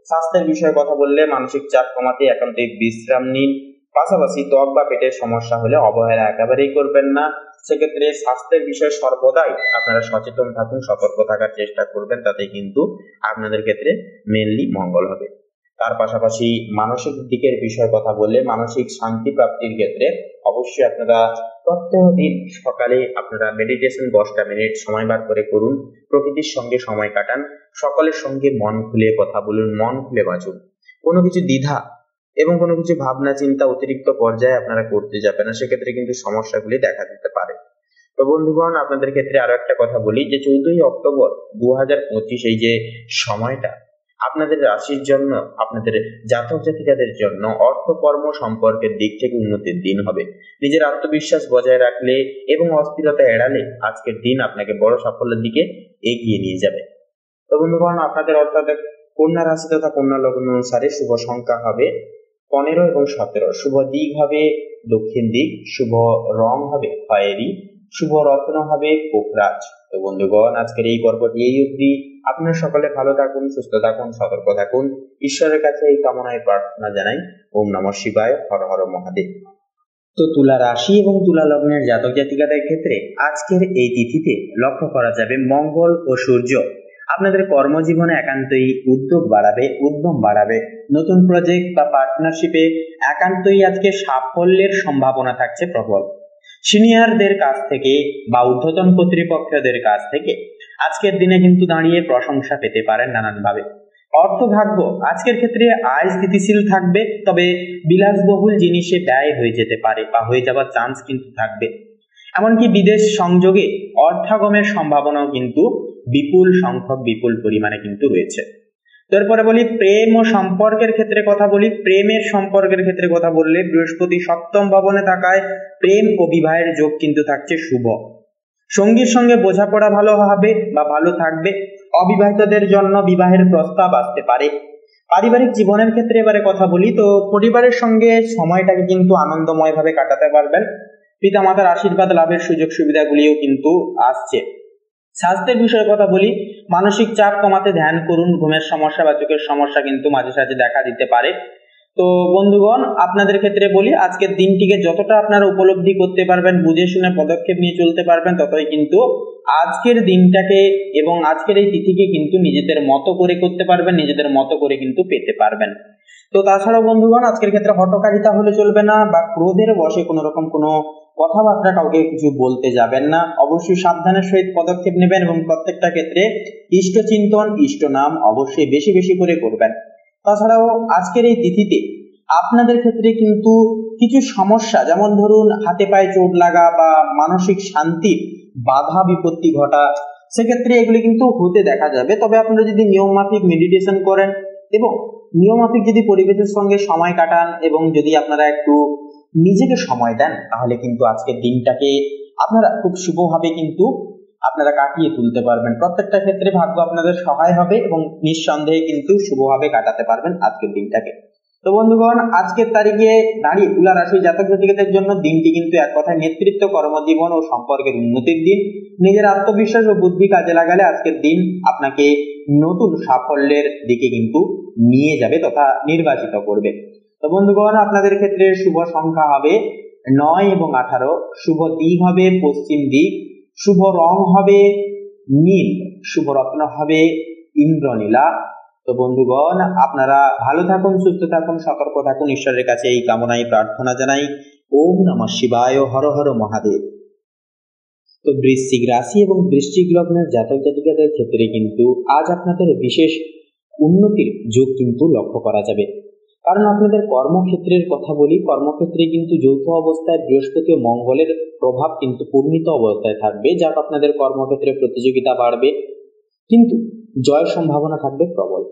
স্বাস্থ্যের বিষয়ে কথা বললে, মানসিক চাপ কমাতে একান্তই বিশ্রাম নিন। পাশাপাশি ত্বক বা পেটের সমস্যা হলে অবহেলা একেবারেই করবেন না। সেক্ষেত্রে স্বাস্থ্যের বিষয়ে সর্বদাই আপনারা সচেতন থাকুন, সতর্ক থাকার চেষ্টা করবেন, তাতে কিন্তু আপনাদের ক্ষেত্রে মেনলি মঙ্গল হবে। তার পাশাপাশি মানসিক দিকের বিষয়ে কথা বললে মানসিক শান্তি প্রাপ্তির ক্ষেত্রে অবশ্যই আপনারা প্রত্যেক দিন সকালে আপনারা মেডিটেশন 10টা মিনিট সময় বার করে করুন, প্রকৃতির সঙ্গে সময় কাটান, সকলের সঙ্গে মন খুলে কথা বলুন, মন খুলে বাঁচুন। কোনো কিছু দ্বিধা এবং কোনো কিছু ভাবনা চিন্তা অতিরিক্ত পর্যায়ে আপনারা করতে যাবেন না, সেক্ষেত্রে কিন্তু সমস্যাগুলি দেখা দিতে পারে। তো বন্ধুগণ, আপনাদের ক্ষেত্রে আরো একটা কথা বলি যে 14ই অক্টোবর 2025 এই যে সময়টা আপনাদের রাশির জন্য, আপনাদের জাতক জাতিকাদের জন্য অর্থ কর্ম সম্পর্কের দিক থেকে উন্নতির দিন হবে। নিজের আত্মবিশ্বাস বজায় রাখলে এবং অস্থিরতা এড়ালে আজকের দিন আপনাকে বড় সাফল্যের দিকে এগিয়ে নিয়ে যাবে। তো বন্ধুগণ, আপনাদের অর্থাৎ কন্যা রাশি তথা কন্যা লগ্ন অনুসারে শুভ সংখ্যা হবে 15 এবং 17, শুভ দিক হবে দক্ষিণ দিক, শুভ রং হবে খয়েরি, শুভ রত্ন হবে কোকরাজ। তো বন্ধুগণ, আজকের এই পর্বটি এই অবধি। আপনারা সকলে ভালো থাকুন, সুস্থ থাকুন, সতর্ক থাকুন, ঈশ্বরের কাছে এই কামনায় প্রার্থনা জানাই। ওম নমঃ শিবায়, হর হর মহাদেব। তো তুলা রাশি এবং তুলা লগ্নের জাতক জাতিকাদের ক্ষেত্রে আজকের এই তিথিতে লক্ষ্য করা যাবে মঙ্গল ও সূর্য আপনাদের কর্মজীবনে একান্তই উদ্যোগ বাড়াবে, উদ্যম বাড়াবে। নতুন প্রজেক্ট বা পার্টনারশিপে একান্তই আজকে সাফল্যের সম্ভাবনা থাকছে প্রবল। সিনিয়রদের কাছ থেকে বা ঊর্ধ্বতন কর্তৃপক্ষদের কাছ থেকে আজকের দিনে কিন্তু দাঁড়িয়ে প্রশংসা পেতে পারেন নানানভাবে। অর্থভাগ্য আজকের ক্ষেত্রে আয় স্থিতিশীল থাকবে, তবে বিলাসবহুল জিনিসে ব্যয় হয়ে যেতে পারে বা হয়ে যাওয়ার চান্স কিন্তু থাকবে। এমনকি বিদেশ সংযোগে অর্থাগমের সম্ভাবনাও কিন্তু বিপুল সংখ্যক, বিপুল পরিমাণে কিন্তু রয়েছে। তারপরে বলি প্রেম ও সম্পর্কের ক্ষেত্রে কথা বলি। প্রেমের সম্পর্কের ক্ষেত্রে কথা বললে বৃহস্পতি 7ম ভবনে থাকায় প্রেম ও বিবাহের যোগ কিন্তু থাকছে শুভ। সঙ্গীর সঙ্গে বোঝাপড়া ভালো হবে বা ভালো থাকবে। অবিবাহিতদের জন্য বিবাহের প্রস্তাব আসতে পারে। পারিবারিক জীবনের ক্ষেত্রে এবারে কথা বলি, তো পরিবারের সঙ্গে সময়টাকে কিন্তু আনন্দময় ভাবে কাটাতে পারবেন। পিতামাতার আশীর্বাদ লাভের সুযোগ সুবিধাগুলিও কিন্তু আসছে। স্বাস্থ্যের বিষয়ে কথা বলি, মানসিক চাপ কমাতে ধ্যান করুন। ঘুমের সমস্যা বা চোখের সমস্যা কিন্তু মাঝে সাঝে দেখা দিতে পারে। তো বন্ধুগণ, আপনাদের ক্ষেত্রে বলি আজকের দিনটিকে যতটা আপনারা উপলব্ধি করতে পারবেন, বুঝে শুনে পদক্ষেপ নিয়ে চলতে পারবেন, ততই কিন্তু আজকের দিনটাকে এবং আজকের এই তিথিকে কিন্তু নিজেদের মতো করে করতে পারবেন, নিজেদের মতো করে কিন্তু পেতে পারবেন। তো তাছাড়াও বন্ধুগণ, আজকের ক্ষেত্রে হঠকারিতা হলে চলবে না বা ক্রোধের বশে কোনো রকম কোনো কথাবার্তা কাউকে কিছু বলতে যাবেন না। অবশ্যই সাবধানের সহিত পদক্ষেপ নেবেন এবং প্রত্যেকটা ক্ষেত্রে ইষ্ট চিন্তন, ইষ্ট নাম অবশ্যই বেশি বেশি করে করবেন। তাছাড়াও আজকের এই তিথিতে আপনাদের ক্ষেত্রে কিন্তু কিছু সমস্যা, যেমন ধরুন হাতে পায়ে চোট লাগা বা মানসিক শান্তির বাধা বিপত্তি ঘটা, সেক্ষেত্রে এগুলি কিন্তু হতে দেখা যাবে। তবে আপনারা যদি নিয়মমাফিক মেডিটেশন করেন এবং নিয়মমাফিক যদি পরিবেশের সঙ্গে সময় কাটান এবং যদি আপনারা একটু নিজেকে সময় দেন, তাহলে কিন্তু আজকের দিনটাকে আপনারা খুব শুভভাবে কিন্তু আপনারা কাটিয়ে তুলতে পারবেন। প্রত্যেকটা ক্ষেত্রে ভাগ্য আপনাদের সহায় হবে এবং নিঃসন্দেহে কিন্তু শুভভাবে কাটাতে পারবেন আজকের দিনটাকে। তো বন্ধুগণ, আজকের তারিখে দাঁড়িয়ে তুলা রাশি জাতক জাতিকাদের জন্য দিনটি কিন্তু এক কথায় নেতৃত্ব, কর্মজীবন ও সম্পর্কের উন্নতির দিন। নিজের আত্মবিশ্বাস ও বুদ্ধি কাজে লাগালে আজকের দিন আপনাকে নতুন সাফল্যের দিকে কিন্তু নিয়ে যাবে তথা নির্বাচিত করবে। তো বন্ধুগণ, আপনাদের ক্ষেত্রে শুভ সংখ্যা হবে 9 এবং 18, শুভ দিক হবে পশ্চিম দিক, শুভ রং হবে নীল, শুভ রত্ন হবে ইন্দ্রনীলা। তো বন্ধুগণ, আপনারা ভালো থাকুন, সুস্থ থাকুন, সতর্ক থাকুন, ঈশ্বরের কাছে এই কামনাই প্রার্থনা জানাই। ওম নমঃ শিবায়, হর হর মহাদেব। তো বৃশ্চিক রাশি এবং বৃশ্চিক লগ্নের জাতক জাতিকাদের ক্ষেত্রে কিন্তু আজ আপনাদের বিশেষ উন্নতির যোগ কিন্তু লক্ষ্য করা যাবে। কারণ আপনাদের কর্মক্ষেত্রের কথা বলি, কর্মক্ষেত্রে কিন্তু যৌথ অবস্থায় বৃহস্পতি ও মঙ্গলের প্রভাব কিন্তু পূর্ণিত অবস্থায় থাকবে, যা আপনাদের কর্মক্ষেত্রে প্রতিযোগিতা বাড়বে, কিন্তু জয়ের সম্ভাবনা থাকবে প্রবল।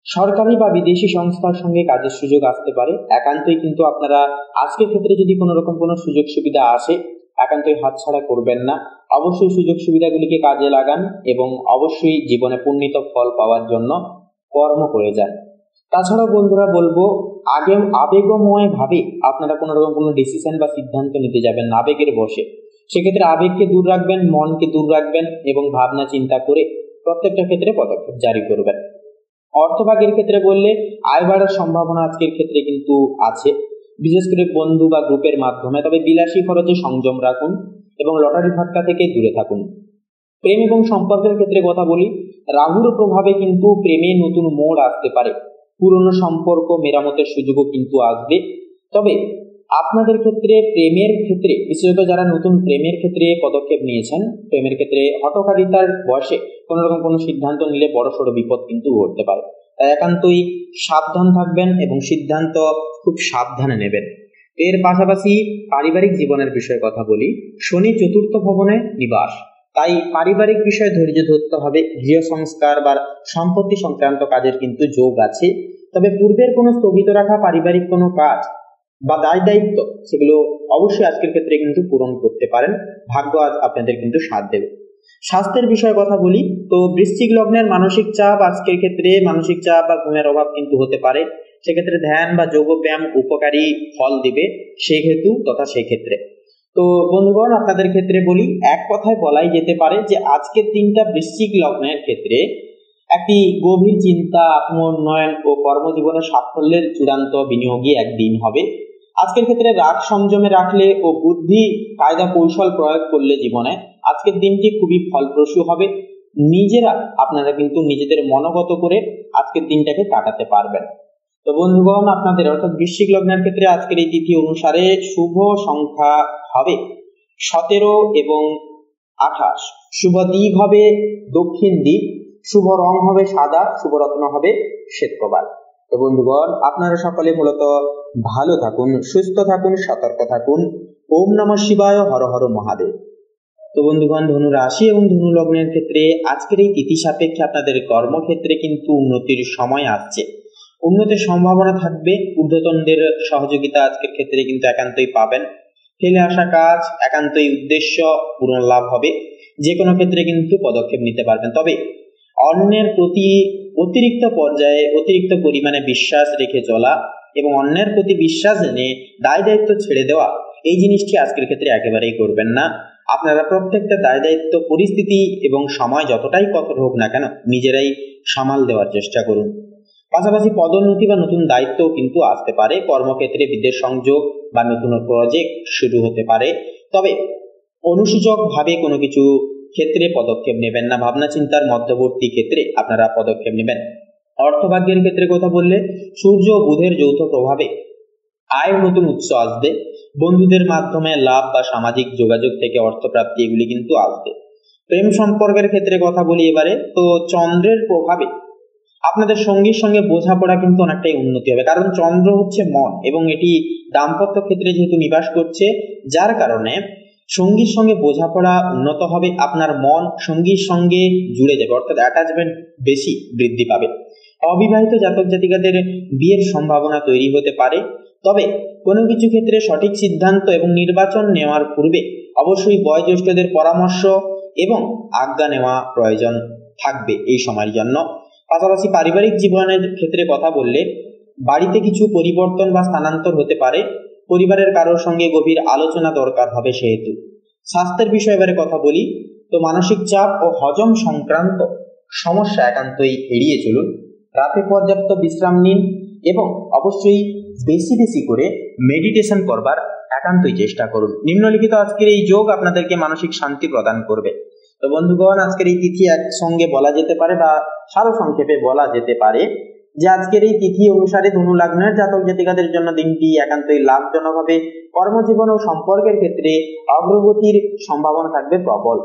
সরকারি বা বিদেশি সংস্থার সঙ্গে কাজের সুযোগ আসতে পারে। একান্তই কিন্তু আপনারা আজকের ক্ষেত্রে যদি কোনো রকম কোনো সুযোগ সুবিধা আসে, একান্তই হাতছাড়া করবেন না। অবশ্যই সুযোগ সুবিধাগুলিকে কাজে লাগান এবং অবশ্যই জীবনে পূর্ণিত ফল পাওয়ার জন্য কর্ম করে যান। তাছাড়াও বন্ধুরা বলবো, আগে আবেগময় ভাবে আপনারা কোনো রকম কোনো ডিসিশন বা সিদ্ধান্ত নিতে যাবেন না আবেগের বশে। সেক্ষেত্রে আবেগকে দূর রাখবেন, মনকে দূর রাখবেন এবং ভাবনা চিন্তা করে প্রত্যেকটা ক্ষেত্রে পদক্ষেপ জারি করবেন। অর্থভাগের ক্ষেত্রে বললে আয় বাড়ার সম্ভাবনা আজকের ক্ষেত্রে কিন্তু আছে, বিশেষ করে বন্ধু বা গ্রুপের মাধ্যমে। তবে বিলাসী খরচে সংযম রাখুন এবং লটারি ফাটকা থেকে দূরে থাকুন। প্রেম এবং সম্পর্কের ক্ষেত্রে কথা বলি, রাহুর প্রভাবে কিন্তু প্রেমে নতুন মোড় আসতে পারে, পুরনো সম্পর্ক মেরামতের সুযোগও কিন্তু আসবে। তবে আপনাদের ক্ষেত্রে প্রেমের ক্ষেত্রে, বিশেষত যারা নতুন প্রেমের ক্ষেত্রে পদক্ষেপ নিয়েছেন, প্রেমের ক্ষেত্রে হঠকারিতার বয়সে কোনো রকম কোনো সিদ্ধান্ত নিলে বড়সড় বিপদ কিন্তু ঘটতে পারে, তাই একান্তই সাবধান থাকবেন এবং সিদ্ধান্ত খুব সাবধানে নেবেন। এর পাশাপাশি পারিবারিক জীবনের বিষয়ে কথা বলি, শনি চতুর্থ ভবনে নিবাস, তাই পারিবারিক বিষয়ে ধৈর্য ধরতে হবে। গৃহ সংস্কার বা সম্পত্তি সংক্রান্ত কাজের কিন্তু যোগ আছে। তবে পূর্বের কোনো স্থগিত রাখা পারিবারিক কোনো কাজ বা দায় দায়িত্ব, সেগুলো অবশ্যই আজকের ক্ষেত্রে কিন্তু পূরণ করতে পারেন। ভাগ্য আজ আপনাদের কিন্তু সাথ দেবে। স্বাস্থ্যের বিষয়ে কথা বলি, তো বৃশ্চিক লগ্নের মানসিক চাপ, আজকের ক্ষেত্রে মানসিক চাপ বা ঘুমের অভাব কিন্তু হতে পারে। সেক্ষেত্রে ধ্যান বা যোগ ব্যায়াম উপকারী ফল দিবে সেহেতু তথা সেই ক্ষেত্রে। তো বন্ধুগণ, আপনাদের ক্ষেত্রে বলি, এক কথায় বলাই যেতে পারে যে আজকের দিনটা বৃশ্চিক লগ্নের ক্ষেত্রে একটি গভীর চিন্তা, আত্ম উন্নয়ন ও কর্মজীবনের সাফল্যের চূড়ান্ত বিনিয়োগী একদিন হবে। আজকের ক্ষেত্রে রাগ সংযমে রাখলে ও বুদ্ধি কায়দা কৌশল প্রয়োগ করলে জীবনে আজকের দিনটি খুবই ফলপ্রসূ হবে। নিজেরা আপনারা কিন্তু নিজেদের মনোগত করে আজকের দিনটাকে কাটাতে পারবেন। তো বন্ধুগণ, আপনাদের অর্থাৎ বৃশ্চিক লগ্নের ক্ষেত্রে আজকের এই তিথি অনুসারে শুভ সংখ্যা হবে 17 এবং 28, শুভ দিক হবে দক্ষিণ দিক, শুভ রং হবে সাদা, শুভ রত্ন হবে শ্বেতপ্রবাল। তো বন্ধুগণ, আপনারা সকলে মূলত ভালো থাকুন, সুস্থ থাকুন, সতর্ক থাকুন। ওম নমঃ শিবায়, হর হর মহাদেব। তো বন্ধুগণ, ধনু রাশি এবং ধনু লগ্নের ক্ষেত্রে আজকের এই তিথি সাপেক্ষে আপনাদের কর্মক্ষেত্রে কিন্তু উন্নতির সময় আসছে, উন্নতির সম্ভাবনা থাকবে। ঊর্ধ্বতনদের সহযোগিতা আজকের ক্ষেত্রে কিন্তু একান্তই পাবেন। ফেলে আসা কাজ একান্তই উদ্দেশ্য পূরণ লাভ হবে। যে কোনো ক্ষেত্রে কিন্তু পদক্ষেপ নিতে পারবেন। তবে অন্যের প্রতি অতিরিক্ত পর্যায়ে অতিরিক্ত পরিমাণে বিশ্বাস রেখে চলা এবং অন্যের প্রতি বিশ্বাস এনে দায় দায়িত্ব ছেড়ে দেওয়া, এই জিনিসটি আজকের ক্ষেত্রে একেবারেই করবেন না। আপনারা প্রত্যেকটা দায় দায়িত্ব, পরিস্থিতি এবং সময় যতটাই কঠোর হোক না কেন, নিজেরাই সামাল দেওয়ার চেষ্টা করুন। পাশাপাশি পদোন্নতি বা নতুন দায়িত্ব কিন্তু আসতে পারে। কর্মক্ষেত্রে বিদেশ সংযোগ বা নতুন প্রজেক্ট শুরু হতে পারে। তবে অনুসূচক ভাবে কোনো কিছু ক্ষেত্রে পদক্ষেপ নেবেন না, ভাবনা চিন্তার মধ্যবর্তী ক্ষেত্রে আপনারা পদক্ষেপ নেবেন। অর্থভাগ্যের ক্ষেত্রে কথা বললে, সূর্য ও বুধের যৌথ প্রভাবে আয়ের নতুন উৎস আসবে। বন্ধুদের মাধ্যমে লাভ বা সামাজিক যোগাযোগ থেকে অর্থপ্রাপ্তি, এগুলি কিন্তু আসবে। প্রেম সম্পর্কের ক্ষেত্রে কথা বলি এবারে, তো চন্দ্রের প্রভাবে আপনাদের সঙ্গীর সঙ্গে বোঝাপড়া কিন্তু অনেকটাই উন্নতি হবে, কারণ চন্দ্র হচ্ছে মন এবং এটি দাম্পত্য ক্ষেত্রে যেহেতু নিবাস করছে, যার কারণে সঙ্গীর সঙ্গে বোঝাপড়া উন্নত হবে। আপনার মন সঙ্গীর সঙ্গে জুড়ে যাবে, অর্থাৎ অ্যাটাচমেন্ট বেশি বৃদ্ধি পাবে। অবিবাহিত জাতক জাতিকাদের বিয়ের সম্ভাবনা তৈরি হতে পারে। তবে কোনো কিছু ক্ষেত্রে সঠিক সিদ্ধান্ত এবং নির্বাচন নেওয়ার পূর্বে অবশ্যই বয়োজ্যেষ্ঠদের পরামর্শ এবং আজ্ঞা নেওয়া প্রয়োজন থাকবে এই সময়ের জন্য। পাশাপাশি পারিবারিক জীবনের ক্ষেত্রে কথা বললে, বাড়িতে কিছু পরিবর্তন বা স্থানান্তর হতে পারে। পরিবারের কারোর সঙ্গে গভীর আলোচনা দরকার হবে সেহেতু। স্বাস্থ্যের বিষয়ে এবারে কথা বলি, তো মানসিক চাপ ও হজম সংক্রান্ত সমস্যা একান্তই এড়িয়ে চলুন। রাতে পর্যাপ্ত বিশ্রাম নিন এবং অবশ্যই বেশি বেশি করে মেডিটেশন করবার একান্তই চেষ্টা করুন। নিম্নলিখিত আজকের এই যোগ আপনাদেরকে মানসিক শান্তি প্রদান করবে। তো বন্ধুগণ, আজকের এই তিথি একসঙ্গে বলা যেতে পারে বা সারসংক্ষেপে বলা যেতে পারে যে আজকের এই তিথি অনুসারে ধনু লগ্নের জাতক জাতিকাদের জন্য দিনটি একান্তই লাভজনক হবে। কর্মজীবন ও সম্পর্কের ক্ষেত্রে অগ্রগতির সম্ভাবনা থাকবে প্রবল।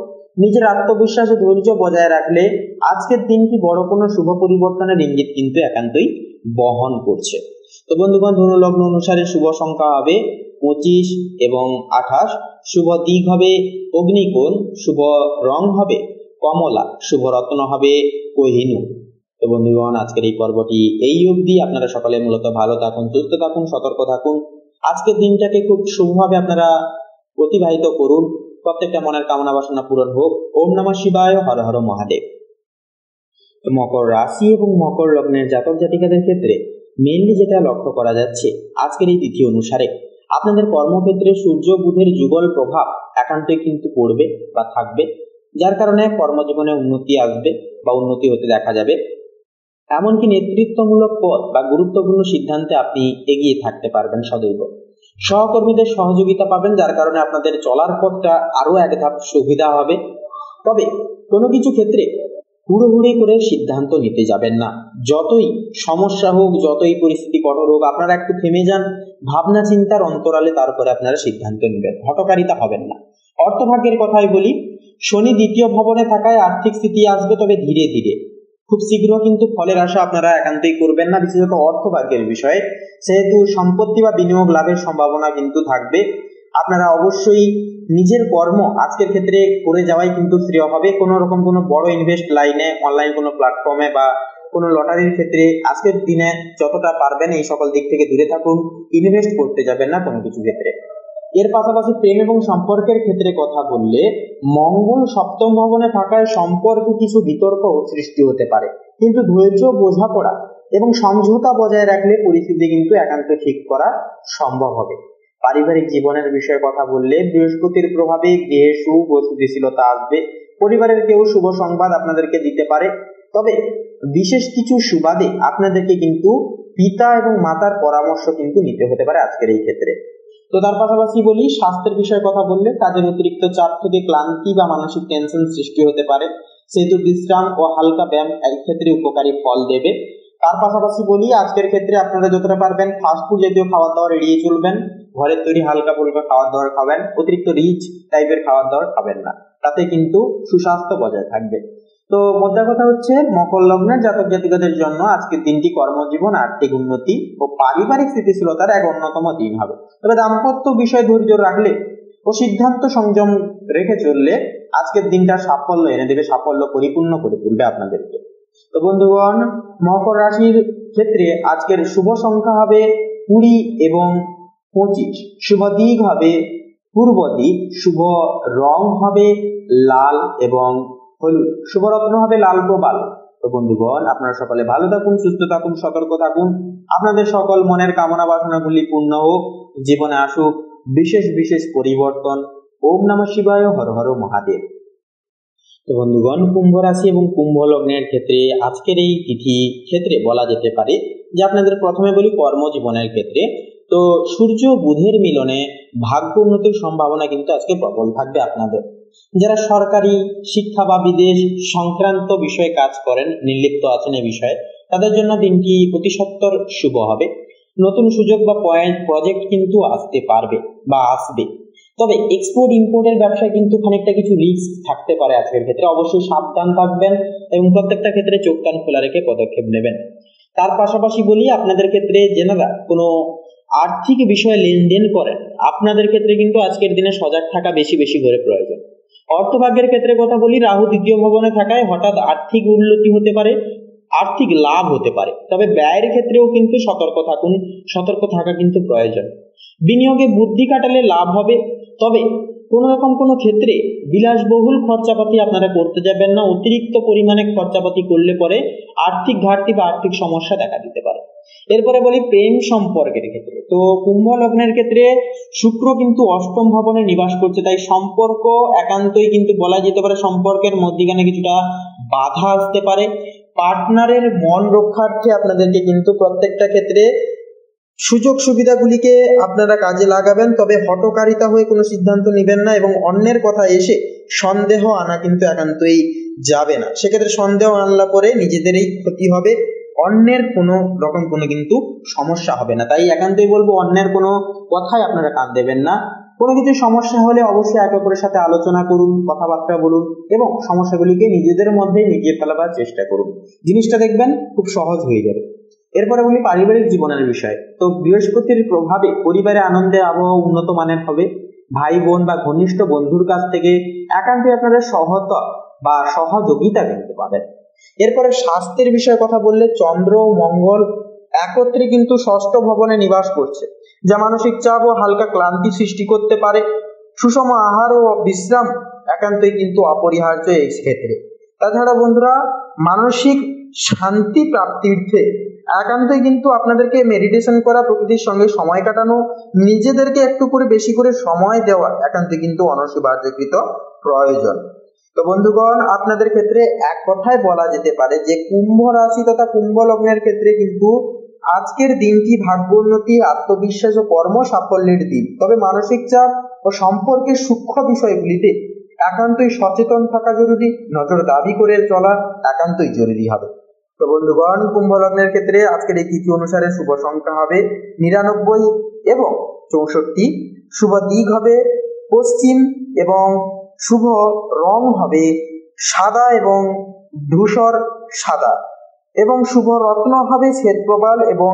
নিজের আত্মবিশ্বাস ও ধৈর্য বজায় রাখলে আজকের দিনটি বড় কোনো শুভ পরিবর্তনের ইঙ্গিত কিন্তু একান্তই বহন করছে। তো বন্ধুগণ, ধনু লগ্ন অনুসারে শুভ সংখ্যা হবে 25 এবং 28, শুভ দিক হবে অগ্নিকোণ, শুভ রং হবে কমলা, শুভ রত্ন হবে কোহিনূর। তো বন্ধুগণ, আজকের এই পর্বটি এই অবধি। আপনারা সকলে মূলত ভালো থাকুন, সুস্থ থাকুন, সতর্ক থাকুন। আজকের দিনটাকে খুব শুভভাবে আপনারা অতিবাহিত করুন। প্রত্যেকটা মনের কামনা বাসনা পূরণ হোক। ওম নমঃ শিবায়, হর হর মহাদেব। মকর রাশি এবং মকর লগ্নের জাতক জাতিকাদের ক্ষেত্রে মেনলি যেটা লক্ষ্য করা যাচ্ছে আজকের এই তিথি অনুসারে, আপনাদের কর্মক্ষেত্রে সূর্য বুধের যুগল প্রভাব একান্তই কিন্তু পড়বে বা থাকবে, যার কারণে কর্মজীবনে উন্নতি আসবে বা উন্নতি হতে দেখা যাবে। এমনকি নেতৃত্বমূলক পদ বা গুরুত্বপূর্ণ সিদ্ধান্তে আপনি এগিয়ে থাকতে পারবেন সদৈব। সহকর্মীদের সহযোগিতা পাবেন, যার কারণে আপনাদের চলার পথটা আরো এক ধাপ সুবিধা হবে। তবে কোনো কিছু ক্ষেত্রে হুড়োহুড়ি করে সিদ্ধান্ত নিতে যাবেন না। যতই সমস্যা হোক, যতই পরিস্থিতি কঠোর হোক, আপনারা একটু থেমে যান, ভাবনা চিন্তার অন্তরালে তারপরে আপনারা সিদ্ধান্ত নেবেন, হঠকারিতা হবেন না। অর্থভাগ্যের কথাই বলি, শনি দ্বিতীয় ভবনে থাকায় আর্থিক স্থিতি আসবে, তবে ধীরে ধীরে, খুব শীঘ্র কিন্তু ফলের আশা আপনারা একান্তই করবেন না, বিশেষত অর্থভাগ্যের বিষয়ে। সেহেতু সম্পত্তি বা বিনিয়োগ লাভের সম্ভাবনা কিন্তু থাকবে। আপনারা অবশ্যই নিজের কর্ম আজকের ক্ষেত্রে করে যাওয়াই কিন্তু শ্রেয় হবে। কোনো রকম কোনো বড় ইনভেস্ট লাইনে, অনলাইন কোনো প্ল্যাটফর্মে বা কোনো লটারির ক্ষেত্রে আজকের দিনে যতটা পারবেন এই সকল দিক থেকে দূরে থাকুন। ইনভেস্ট করতে যাবেন না কোনো কিছু ক্ষেত্রে। এর পাশাপাশি প্রেম এবং সম্পর্কের ক্ষেত্রে কথা বললে, মঙ্গল সপ্তম ভবনে থাকায় সম্পর্কে কিছু বিতর্ক সৃষ্টি হতে পারে, কিন্তু ধৈর্য, বোঝাপড়া এবং সমঝোতা বজায় রাখলে পরিস্থিতি কিন্তু একান্ত ঠিক করা সম্ভব হবে। পারিবারিক জীবনের বিষয়ে কথা বললে, বৃহস্পতির প্রভাবে গৃহে সুখ ও স্থিতিশীলতা আসবে। পরিবারের কেউ শুভ সংবাদ আপনাদেরকে দিতে পারে, তবে বিশেষ কিছু সুবাদে আপনাদেরকে কিন্তু পিতা এবং মাতার পরামর্শ কিন্তু নিতে হতে পারে আজকের এই ক্ষেত্রে। তো তার পাশাপাশি বলি, স্বাস্থ্যের বিষয়ে কথা বললে, কাজের অতিরিক্ত চাপ থেকে ক্লান্তি বা মানসিক টেনশন সৃষ্টি হতে পারে, সেহেতু বিশ্রাম ও হালকা ব্যায়াম এই ক্ষেত্রে উপকারী ফল দেবে। তার পাশাপাশি বলি, আজকের ক্ষেত্রে আপনারা যতটা পারবেন ফাস্টফুড জাতীয় খাবার দাবার এড়িয়ে চলবেন। ঘরের তৈরি হালকা ফুলকা খাবার দাবার খাবেন, অতিরিক্ত রিচ টাইপের খাবার দাবার খাবেন না, তাতে কিন্তু সুস্বাস্থ্য বজায় থাকবে। তো মোদ্দা কথা হচ্ছে, মকর লগ্নের জাতক জাতিকাদের জন্য আজকের দিনটি কর্মজীবন, আর্থিক উন্নতি ও পারিবারিক স্থিতিশীলতার এক অন্যতম দিন হবে। তবে দাম্পত্য বিষয়ে ধৈর্য রাখলে ও সিদ্ধান্ত সংযম রেখে চললে আজকের দিনটা সাফল্য এনে দেবে, সাফল্য পরিপূর্ণ করে তুলবে আপনাদেরকে। তো বন্ধুগণ, মকর রাশির ক্ষেত্রে আজকের শুভ সংখ্যা হবে 20 এবং 25, শুভ দিক হবে পূর্ব দিক, শুভ রং হবে লাল এবং হলুদ, শুভ রত্ন হবে লাল প্রবাল। তো বন্ধুগণ, আপনারা সকলে ভালো থাকুন, সুস্থ থাকুন, সতর্ক থাকুন। আপনাদের সকল মনের কামনা বাসনাগুলি পূর্ণ হোক, জীবনে আসুক বিশেষ বিশেষ পরিবর্তন। ওম নমঃ শিবায়, হর হর মহাদেব। তো বন্ধুগণ, কুম্ভ রাশি এবং কুম্ভ লগ্নের ক্ষেত্রে আজকের এই তিথি ক্ষেত্রে বলা যেতে পারে যে, আপনাদের প্রথমে বলি কর্মজীবনের ক্ষেত্রে, তো সূর্য বুধের মিলনে ভাগ্য উন্নতির সম্ভাবনা কিন্তু আজকে প্রবল থাকবে আপনাদের। যারা সরকারি, শিক্ষা বা বিদেশ সংক্রান্ত বিষয়ে কাজ করেন, নির্লিপ্ত আছেন এই বিষয়ে, তাদের জন্য দিনটি অতি সত্বর শুভ হবে। নতুন সুযোগ বা প্রজেক্ট কিন্তু আসতে পারবে বা আসবে। তবে এক্সপোর্ট ইম্পোর্টের ব্যবসায় কিন্তু খানিকটা কিছু রিস্ক থাকতে পারে আজকের ক্ষেত্রে, অবশ্যই সাবধান থাকবেন এবং প্রত্যেকটা ক্ষেত্রে চোখ কান খোলা রেখে পদক্ষেপ নেবেন। তার পাশাপাশি বলি, আপনাদের ক্ষেত্রে যেনারা কোনো আর্থিক বিষয়ে লেনদেন করেন, আপনাদের ক্ষেত্রে কিন্তু আজকের দিনে সজাগ থাকা বেশি বেশি করে প্রয়োজন। অর্থভাগ্যের ক্ষেত্রে কথা বলি, রাহু দ্বিতীয় ভবনে থাকায় হঠাৎ আর্থিক উন্নতি হতে পারে, আর্থিক লাভ হতে পারে, তবে ব্যয়ের ক্ষেত্রেও কিন্তু সতর্ক থাকুন, সতর্ক থাকা কিন্তু প্রয়োজন। বিনিয়োগে বুদ্ধি খাটালে লাভ হবে, তবে কোনো রকম কোনো ক্ষেত্রে বিলাসবহুল খরচাপাতি আপনারা করতে যাবেন না। অতিরিক্ত পরিমাণে খরচাপাতি করলে পরে আর্থিক ঘাটতি বা আর্থিক সমস্যা দেখা দিতে পারে। এরপরে বলি প্রেম সম্পর্কের ক্ষেত্রে, তো কুম্ভ লগ্নের ক্ষেত্রে শুক্র কিন্তু অষ্টম ভবনে নিবাস করছে, তাই সম্পর্ক একান্তই কিন্তু বলা যেতে পারে সম্পর্কের মধ্যখানে কিছুটা বাধা আসতে পারে। পার্টনারের মন রক্ষার্থে আপনাদেরকে কিন্তু প্রত্যেকটা ক্ষেত্রে সুযোগ সুবিধাগুলিকে আপনারা কাজে লাগাবেন, তবে হঠকারিতা হয়ে কোনো সিদ্ধান্ত নেবেন না এবং অন্যের কথা এসে সন্দেহ আনা কিন্তু একান্তই যাবে না। সেক্ষেত্রে সন্দেহ আনলা পরে নিজেদেরই ক্ষতি হবে, অন্যের কোনো রকম কোনো কিন্তু সমস্যা হবে না। তাই একান্তই বলবো, অন্যের কোনো কথাই আপনারা কান দেবেন না। কোনো কিছু সমস্যা হলে অবশ্যই একে অপরের সাথে আলোচনা করুন, কথাবার্তা বলুন এবং সমস্যাগুলিকে নিজেদের মধ্যে মিটিয়ে ফেলাবার চেষ্টা করুন। জিনিসটা দেখবেন খুব সহজ হয়ে যাবে। এরপরে বলি পারিবারিক জীবনের বিষয়, তো বৃহস্পতির প্রভাবে পরিবারে আনন্দের আবহাওয়া উন্নত মানের হবে। ভাই বোন বা ঘনিষ্ঠ বন্ধুর কাছ থেকে একান্তই আপনারা সহায়তা বা সহযোগিতা কিন্তু পাবেন। এরপরে স্বাস্থ্যের বিষয়ে কথা বললে, চন্দ্র ও মঙ্গল একত্রে কিন্তু ষষ্ঠ ভবনে নিবাস করছে, যা মানসিক চাপ ও হালকা ক্লান্তি সৃষ্টি করতে পারে। সুষম আহার ও বিশ্রাম একান্তই কিন্তু অপরিহার্য এই ক্ষেত্রে। তাছাড়া বন্ধুরা, মানসিক শান্তি প্রাপ্তির্থে একান্তই কিন্তু আপনাদেরকে মেডিটেশন করা, প্রকৃতির সঙ্গে সময় কাটানো, নিজেদেরকে একটু করে বেশি করে সময় দেওয়া একান্তই কিন্তু অনস্বীকার্যকৃত প্রয়োজন। তো বন্ধুগণ, আপনাদের ক্ষেত্রে এক কথায় বলা যেতে পারে যে কুম্ভ রাশি তথা কুম্ভ লগ্নের ক্ষেত্রে কিন্তু আজকের দিনটি ভাগ্যোন্নতি, আত্মবিশ্বাস ও কর্ম সাফল্যের দিন। তবে মানসিক চাপ ও সম্পর্কের সূক্ষ্ম বিষয়গুলিতে একান্তই সচেতন থাকা জরুরি, নজরদারি করে চলা একান্তই জরুরি হবে। তো বন্ধুগণ, কুম্ভ লগ্নের ক্ষেত্রে আজকের এই তিথি অনুসারে শুভ সংখ্যা হবে 99 এবং 64, শুভ দিক হবে পশ্চিম এবং শুভ রং হবে সাদা এবং ধূসর সাদা এবং শুভ রত্ন হবে শ্বেতপ্রবাল এবং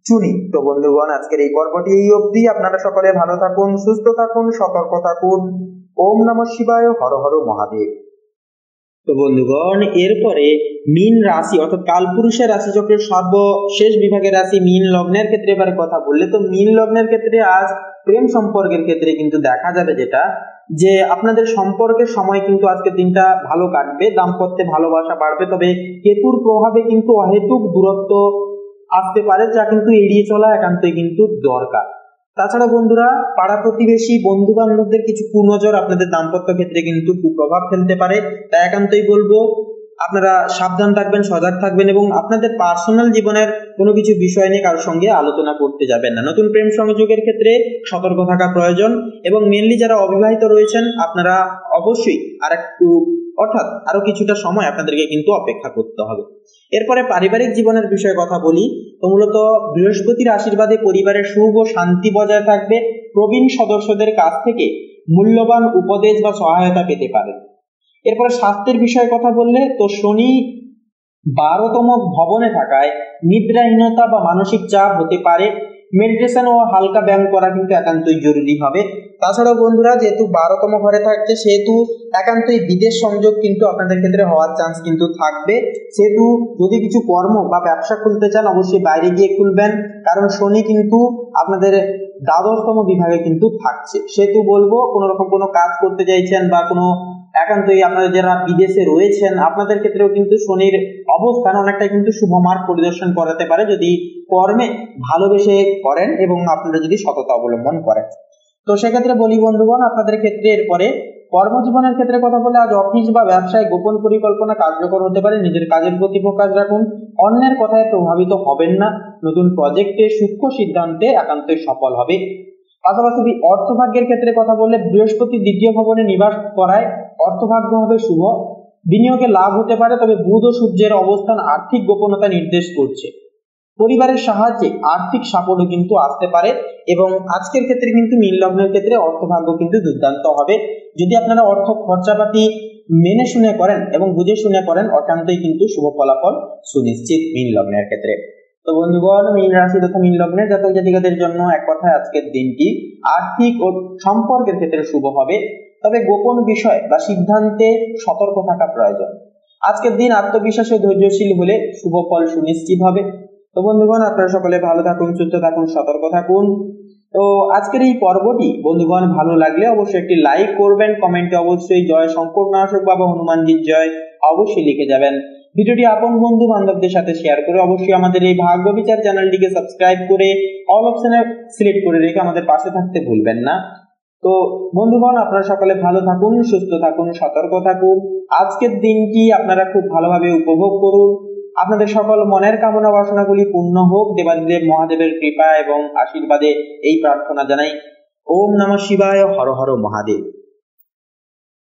চুনি। তো বন্ধুগণ, আজকের এই পর্বটি এই অবধি। আপনারা সকলে ভালো থাকুন, সুস্থ থাকুন, সতর্ক থাকুন। ওম নমঃ শিবায়, হর হর মহাদেব। তো বন্ধুগণ, এরপরে মীন রাশি অর্থাৎ কালপুরুষের রাশিচক্রের সর্বশেষ বিভাগের রাশি মীন লগ্নের ক্ষেত্রে এবারে কথা বললে, তো মীন লগ্নের ক্ষেত্রে আজ প্রেম সম্পর্কের ক্ষেত্রে কিন্তু দেখা যাবে যেটা যে আপনাদের সম্পর্কের সময় কিন্তু আজকের দিনটা ভালো কাটবে, দাম্পত্যে ভালোবাসা বাড়বে। তবে কেতুর প্রভাবে কিন্তু অহেতুক দূরত্ব আসতে পারে, যা কিন্তু এড়িয়ে চলা একান্তই কিন্তু দরকার। তাছাড়া বন্ধুরা, পাড়া প্রতিবেশী, বন্ধু বান্ধবদের কিছু কুনজর আপনাদের দাম্পত্য ক্ষেত্রে কিন্তু কুপ্রভাব ফেলতে পারে। তাই একান্তই বলবো আপনারা সাবধান থাকবেন, সজাগ থাকবেন এবং আপনাদের পার্সোনাল জীবনের কোনো কিছু বিষয় নিয়ে কারোর সঙ্গে আলোচনা করতে যাবেন না। নতুন প্রেম সংযোগের ক্ষেত্রে সতর্ক থাকা প্রয়োজন এবং মেনলি যারা অবিবাহিত রয়েছেন আপনারা অবশ্যই আরো কিছুটা সময় আপনাদেরকে কিন্তু অপেক্ষা করতে হবে। এরপরে পারিবারিক জীবনের বিষয়ে কথা বলি, তো মূলত বৃহস্পতির আশীর্বাদে পরিবারের সুখ ও শান্তি বজায় থাকবে। প্রবীণ সদস্যদের কাছ থেকে মূল্যবান উপদেশ বা সহায়তা পেতে পারেন। এরপরে স্বাস্থ্যের বিষয়ে কথা বললে, তো শনি 12তম ভবনে থাকায় নিদ্রাহীনতা বা মানসিক চাপ হতে পারে। মেডিটেশন ও হালকা ব্যায়াম করা কিন্তু একান্তই জরুরি হবে। তাছাড়াও বন্ধুরা, যেহেতু 12তম ঘরে থাকছে সেহেতু একান্তই বিদেশ সংযোগ কিন্তু আপনাদের ক্ষেত্রে হওয়ার চান্স কিন্তু থাকবে। সেহেতু যদি কিছু কর্ম বা ব্যবসা খুলতে চান অবশ্যই বাইরে গিয়ে খুলবেন, কারণ শনি কিন্তু আপনাদের 12তম বিভাগে কিন্তু থাকছে। সেহেতু বলবো কোনো রকম কোনো কাজ করতে চাইছেন বা কোনো একান্তই আপনারা যারা বিদেশে রয়েছেন আপনাদের ক্ষেত্রেও কিন্তু শনির অবস্থান অনেকটা কিন্তু শুভ মার্গ পরিদর্শন করাতে পারে যদি কর্মে ভালোবেসে করেন এবং আপনারা যদি সততা অবলম্বন করেন। তো সেক্ষেত্রে বলি বন্ধুগণ, আপনাদের ক্ষেত্রে এরপরে কর্মজীবনের ক্ষেত্রে কথা বলে আজ অফিস বা ব্যবসায় গোপন পরিকল্পনা কার্যকর হতে পারে। নিজের কাজের প্রতি ফোকাস রাখুন, অন্যের কথায় প্রভাবিত হবেন না। নতুন প্রজেক্টে সূক্ষ্ম সিদ্ধান্তে একান্তই সফল হবে। পাশাপাশি অর্থভাগ্যের ক্ষেত্রে কথা বললে বৃহস্পতি 2য় ভবনে নিবাস করায় অর্থভাগ্য হবে শুভ, বিনিয়োগে লাভ হতে পারে। তবে বুধ ও সূর্যের অবস্থান আর্থিক গোপনতা নির্দেশ করছে। পরিবারের সাহায্যে আর্থিক সাফল্য কিন্তু আসতে পারে এবং আজকের ক্ষেত্রে কিন্তু মীন লগ্নের ক্ষেত্রে অর্থভাগ্য কিন্তু দুর্দান্ত হবে। যদি আপনারা অর্থ খরচাপাতি মেনে শুনে করেন এবং বুঝে শুনে করেন একান্তই কিন্তু শুভ ফলাফল সুনিশ্চিত মীন লগ্নের ক্ষেত্রে। তো বন্ধুগণ, মীন রাশি তথা মীন লগ্নের জাতক জাতিকাদের জন্য এক কথায় আজকের দিনটি আর্থিক ও সম্পর্কের ক্ষেত্রে শুভ হবে। তবে গোপন বিষয় বা সিদ্ধান্তে সতর্ক থাকা প্রয়োজন। আজকের দিন আত্মবিশ্বাস ও ধৈর্যশীল হলে শুভ ফল সুনিশ্চিত হবে। তো বন্ধুগণ, আপনারা সকলে ভালো থাকুন, সুস্থ থাকুন, সতর্ক থাকুন। তো আজকের এই পর্বটি বন্ধুগণ ভালো লাগলে অবশ্যই একটি লাইক করবেন, কমেন্টে অবশ্যই জয় শঙ্কর নাশক বাবা হনুমানজির জয় অবশ্যই লিখে যাবেন। ভিডিওটি আপন বন্ধু বান্ধবদের সাথে শেয়ার করে অবশ্যই আমাদের এই ভাগ্য বিচার চ্যানেলটিকে সাবস্ক্রাইব করে অল অপশনে সিলেক্ট করে রেখে আমাদের পাশে থাকতে ভুলবেন না। তো বন্ধুগণ, আপনারা সকলে ভালো থাকুন, সুস্থ থাকুন, সতর্ক থাকুন। আজকের দিনটি আপনারা খুব ভালোভাবে উপভোগ করুন। আপনাদের সকল মনের কামনা বাসনাগুলি পূর্ণ হোক দেবাদিদেব মহাদেবের কৃপা এবং আশীর্বাদে এই প্রার্থনা জানাই। ওম নমঃ শিবায়, হর হর মহাদেব।